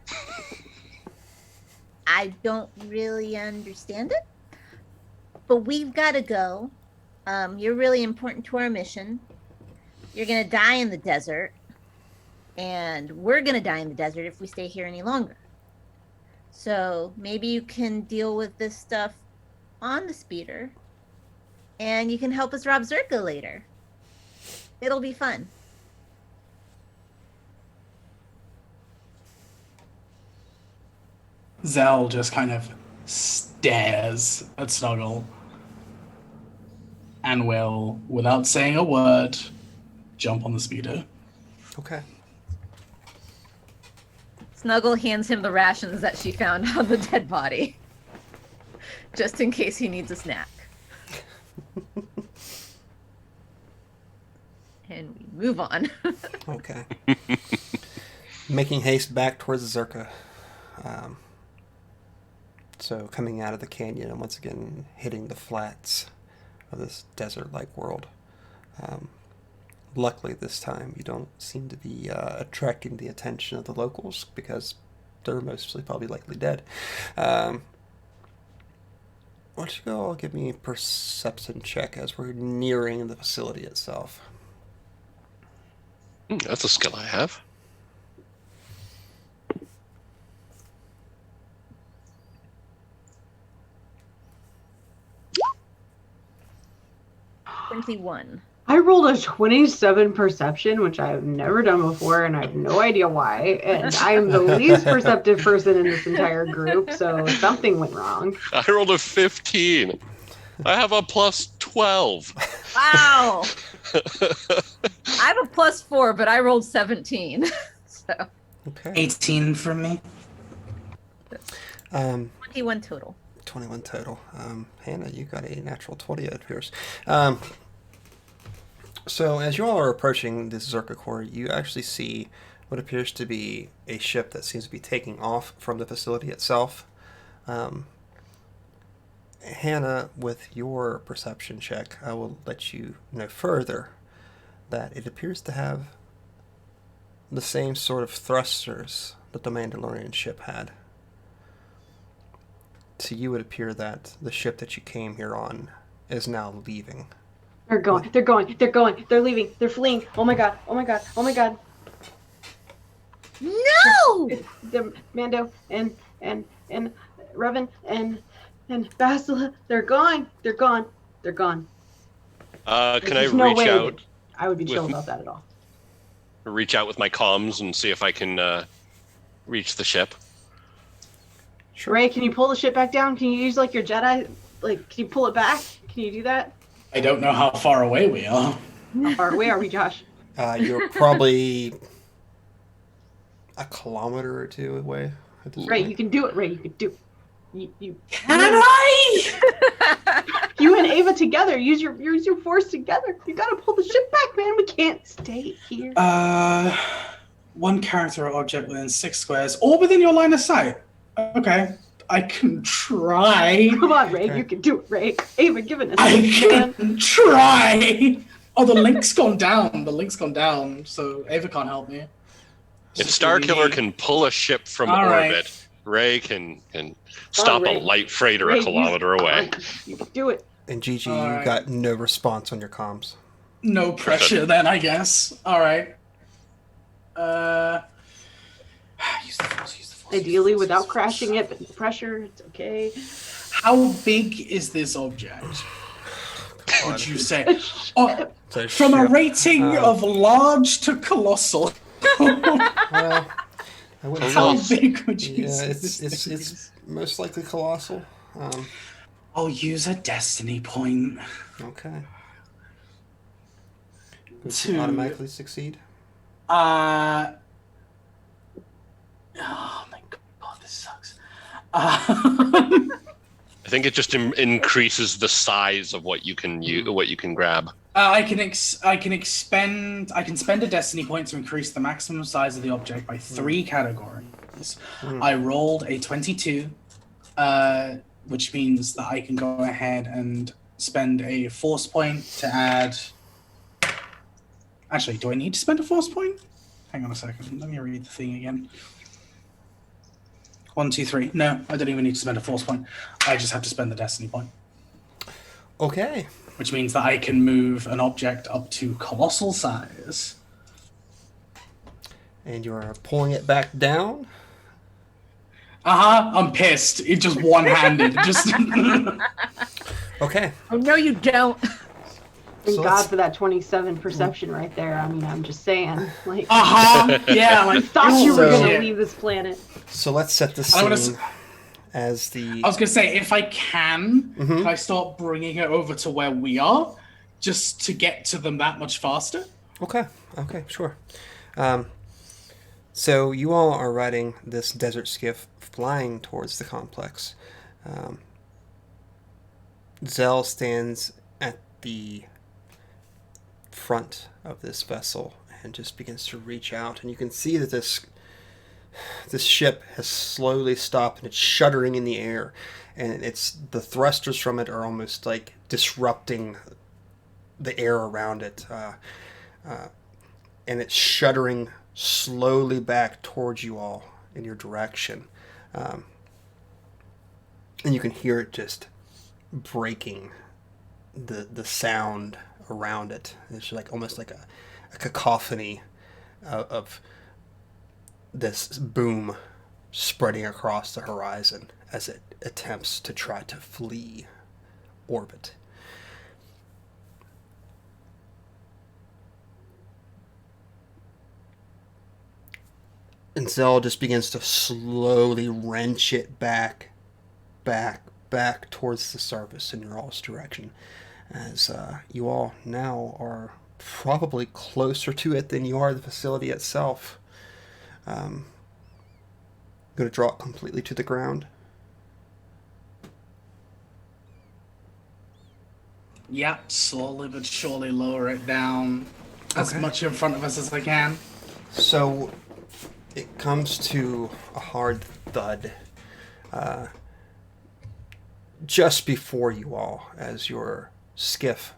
I don't really understand it, but we've got to go. You're really important to our mission. You're gonna die in the desert, and we're gonna die in the desert if we stay here any longer. So maybe you can deal with this stuff on the speeder, and you can help us rob Zerka later. It'll be fun. Zell just kind of stares at Snuggle and will, without saying a word, jump on the speeder. Okay. Snuggle hands him the rations that she found on the dead body, just in case he needs a snack. And we move on. Okay. Making haste back towards Zerka. So coming out of the canyon and once again hitting the flats of this desert-like world. Luckily this time you don't seem to be attracting the attention of the locals because they're mostly probably likely dead. Why don't you go all give me a perception check as we're nearing the facility itself. That's a skill I have. $21. I rolled a 27 perception, which I've never done before, and I have no idea why. And I am the least perceptive person in this entire group, so something went wrong. I rolled a 15. I have a plus 12. Wow. I have a +4, but I rolled 17. So Okay. 18 from me. 21 total. 21 total. Hannah, you got a natural 20, it appears. So as you all are approaching this Zerka core, you actually see what appears to be a ship that seems to be taking off from the facility itself. Hannah, with your perception check, I will let you know further that it appears to have the same sort of thrusters that the Mandalorian ship had. to you it appear that the ship that you came here on is now leaving. They're going. They're going. They're going. They're leaving. They're fleeing. Oh my god. Oh my god. Oh my god. No! The Mando and Revan and Basila. They're gone. They're gone. They're gone. Can I There's no reach way out? that I would be chill with- about that at all. Reach out with my comms and see if I can reach the ship. Ray, can you pull the ship back down? Can you use like your Jedi? Like, can you pull it back? Can you do that? I don't know how far away we are. How far away are we, Josh? You're probably a kilometer or two away. At this Ray, point. you can do it. Ray, you can do it. You Can I? You and Ava together. Use your force together. You gotta pull the ship back, man. We can't stay here. One character or object within 6 squares, or within your line of sight. Okay, I can try. Come on, Ray. Okay. You can do it, Ray. Ava, give it a I man. can try. Oh, the link's gone down. The link's gone down, so Ava can't help me. If Starkiller can pull a ship from All right. orbit, Ray can stop Ray. a light freighter Ray, a kilometer away. You can do it. And Gigi, you Alright. got no response on your comms. No pressure then, I guess. All right. Use the force. Use the force. Ideally, without crashing it, but no pressure. It's okay. How big is this object? Would you say? Oh, It's a from a ship. rating of large to colossal. Well, I wouldn't How say. big would you Yeah, say it's this thing it's is? most likely colossal. I'll use a destiny point. Okay. Would To- you automatically succeed? Oh my god, this sucks. I think it just increases the size of what you can what you can grab. I can spend a destiny point to increase the maximum size of the object by 3 categories. I rolled a 22, which means that I can go ahead and spend a force point to add. Actually, do I need to spend a force point? Hang on a second. Let me read the thing again. 1, 2, 3. No, I don't even need to spend a force point. I just have to spend the destiny point, Okay. which means that I can move an object up to colossal size. And you're pulling it back down. I'm pissed. It just one-handed. Just. Okay. Oh no, you don't. Thank So God let's- for that 27 perception right there. I mean, I'm just saying. Like, Yeah. Like thought you were So- gonna leave this planet. So let's set the I wanna scene as the. I was gonna say, if I can I start bringing it over to where we are, just to get to them that much faster? Okay. Okay. Sure. So you all are riding this desert skiff, flying towards the complex. Zell stands at the front of this vessel and just begins to reach out, and you can see that this ship has slowly stopped and it's shuddering in the air, and the thrusters from it are almost like disrupting the air around it, and it's shuddering slowly back towards you all in your direction, and you can hear it just breaking the sound around it. It's like almost like a cacophony of this boom spreading across the horizon as it attempts to try to flee orbit. And Zell just begins to slowly wrench it back towards the surface in your all's direction, as you all now are probably closer to it than you are the facility itself. Going to draw it completely to the ground. Yep, slowly but surely lower it down as Okay. much in front of us as I can. So it comes to a hard thud just before you all, as your skiff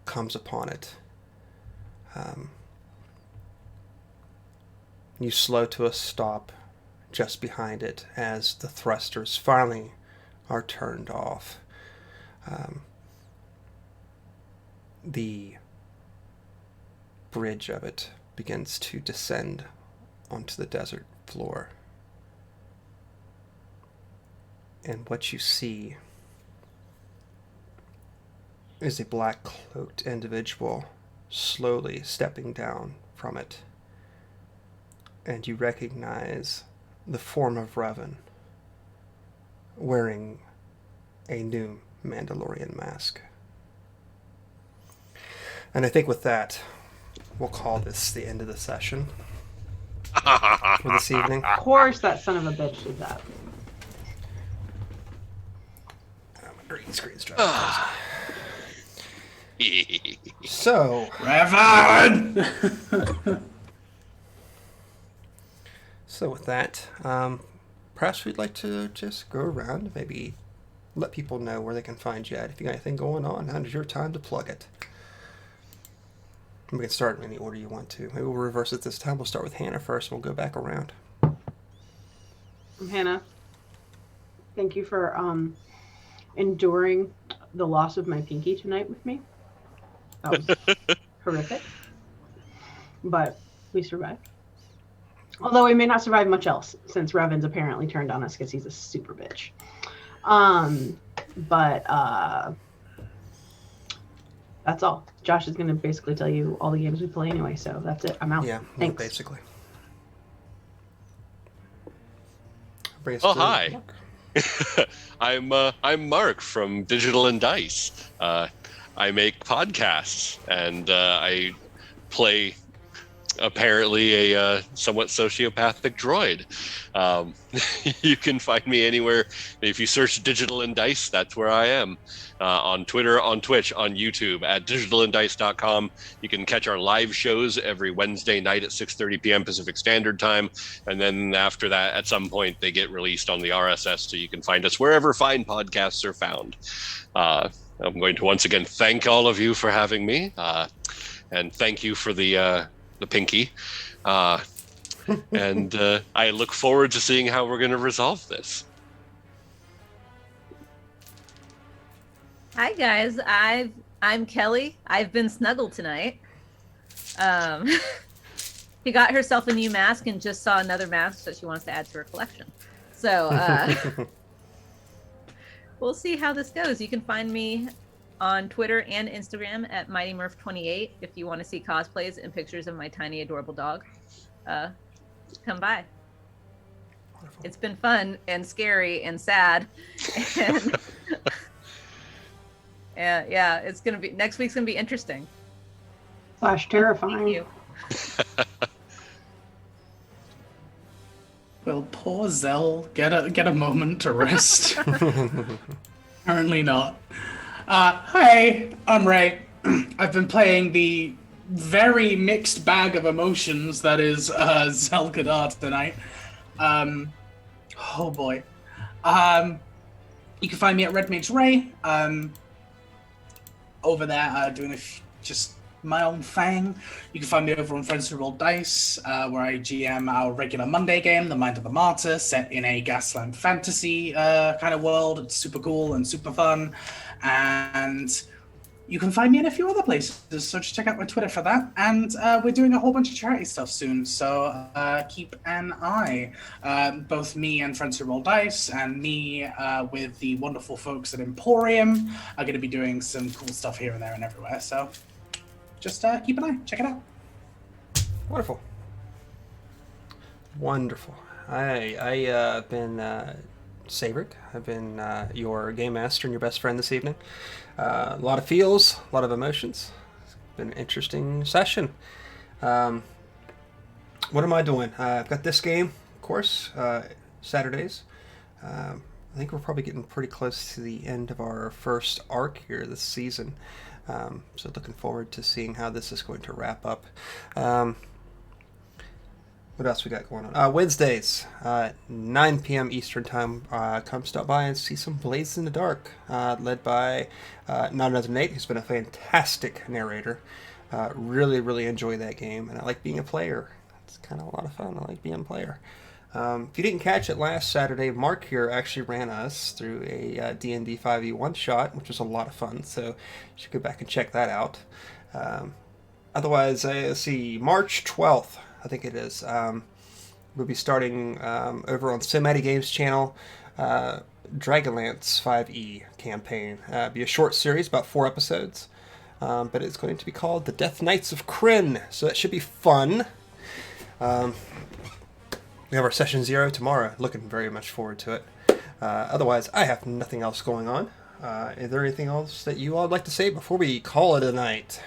comes upon it. You slow to a stop just behind it as the thrusters finally are turned off. The bridge of it begins to descend onto the desert floor. And what you see is a black cloaked individual slowly stepping down from it. And you recognize the form of Revan wearing a new Mandalorian mask. And I think with that, we'll call this the end of the session for this evening. Of course that son of a bitch did that. My green screen's driving crazy. So, Revan! So with that, perhaps we'd like to just go around and maybe let people know where they can find you at. If you got anything going on, now's your time to plug it. We can start in any order you want to. Maybe we'll reverse it this time. We'll start with Hannah first, and we'll go back around. Hannah, thank you for enduring the loss of my pinky tonight with me. That was horrific. But we survived. Although we may not survive much else, since Revan's apparently turned on us because he's a super bitch. But that's all. Josh is going to basically tell you all the games we play anyway, so that's it. I'm out. Yeah, Thanks. basically. Bring us Oh, to hi. Mark. I'm Mark from Digital and Dice. I make podcasts, and I play apparently a somewhat sociopathic droid. You can find me anywhere. If you search Digital and Dice, that's where I am. On Twitter, on Twitch, on YouTube, at digitalanddice.com. You can catch our live shows every Wednesday night at 6:30 p.m. Pacific Standard Time. And then after that, at some point, they get released on the RSS, so you can find us wherever fine podcasts are found. I'm going to once again thank all of you for having me. And thank you for the pinky. And I look forward to seeing how we're going to resolve this. Hi guys, I'm Kelly. I've been snuggled tonight. She got herself a new mask and just saw another mask that she wants to add to her collection. So we'll see how this goes. You can find me on Twitter and Instagram at MightyMurph28 if you want to see cosplays and pictures of my tiny adorable dog. Come by. Wonderful. It's been fun and scary and sad. And yeah, it's gonna be next week's gonna be interesting. / terrifying. Thank you. Will poor Zell get a moment to rest? Apparently not. Hi, I'm Ray. I've been playing the very mixed bag of emotions that is Zell Kadar tonight. Oh boy. You can find me at Red Mage Ray. Over there doing just my own thing. You can find me over on Friends Who Roll Dice, where I GM our regular Monday game, The Mind of the Martyr, set in a Gasland fantasy kind of world. It's super cool and super fun. And you can find me in a few other places, so just check out my Twitter for that. And we're doing a whole bunch of charity stuff soon, so keep an eye. Both me and Friends Who Roll Dice, and me with the wonderful folks at Emporium are going to be doing some cool stuff here and there and everywhere. So just keep an eye, check it out. Wonderful. Wonderful. I've been Saevrick. I've been your game master and your best friend this evening. A lot of feels, a lot of emotions. It's been an interesting session. What am I doing? I've got this game, of course, Saturdays. I think we're probably getting pretty close to the end of our first arc here this season. So looking forward to seeing how this is going to wrap up. What else we got going on? Wednesdays, 9 p.m. Eastern Time. Come stop by and see some Blades in the Dark, led by Not Another Nate, who's been a fantastic narrator. Really, really enjoy that game, and I like being a player. It's kind of a lot of fun. I like being a player. If you didn't catch it last Saturday, Mark here actually ran us through a D&D 5e one-shot, which was a lot of fun, so you should go back and check that out. Otherwise, let's see, March 12th, I think it is, we'll be starting over on Cincinnati Games channel, Dragonlance 5e campaign. It'll be a short series, about 4 episodes, but it's going to be called The Death Knights of Krynn, so that should be fun. We have our session 0 tomorrow. Looking very much forward to it. Otherwise, I have nothing else going on. Is there anything else that you all would like to say before we call it a night?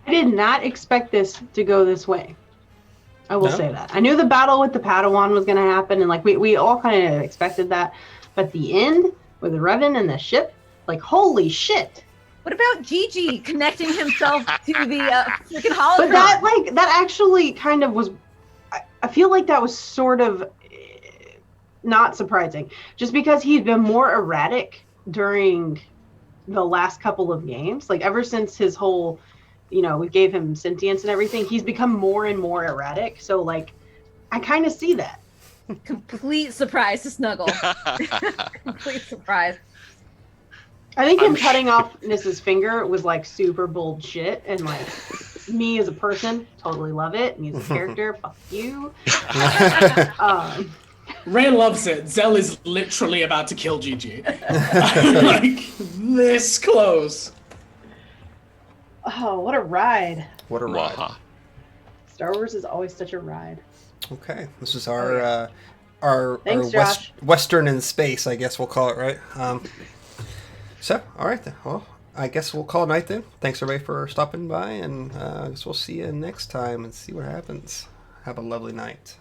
I did not expect this to go this way. I will say that. I knew the battle with the Padawan was going to happen, and like we all kind of expected that. But the end with the Revan and the ship, like holy shit! What about Gigi connecting himself to the freaking hologram? But that actually kind of was. I feel like that was sort of not surprising, just because he's been more erratic during the last couple of games. Like ever since his whole, we gave him sentience and everything, he's become more and more erratic. So like, I kind of see that. Complete surprise to Snuggle. Complete surprise. I think him cutting off Nissa's finger was like super bold shit, and like me as a person totally love it. Me as a character, fuck you. Ray loves it. Zell is literally about to kill Gigi. Like this close. Oh, what a ride! What a ride! Star Wars is always such a ride. Okay, this is our Thanks, Western in space, I guess we'll call it, right? So, all right then. Well, I guess we'll call it night then. Thanks everybody for stopping by, and I guess we'll see you next time and see what happens. Have a lovely night.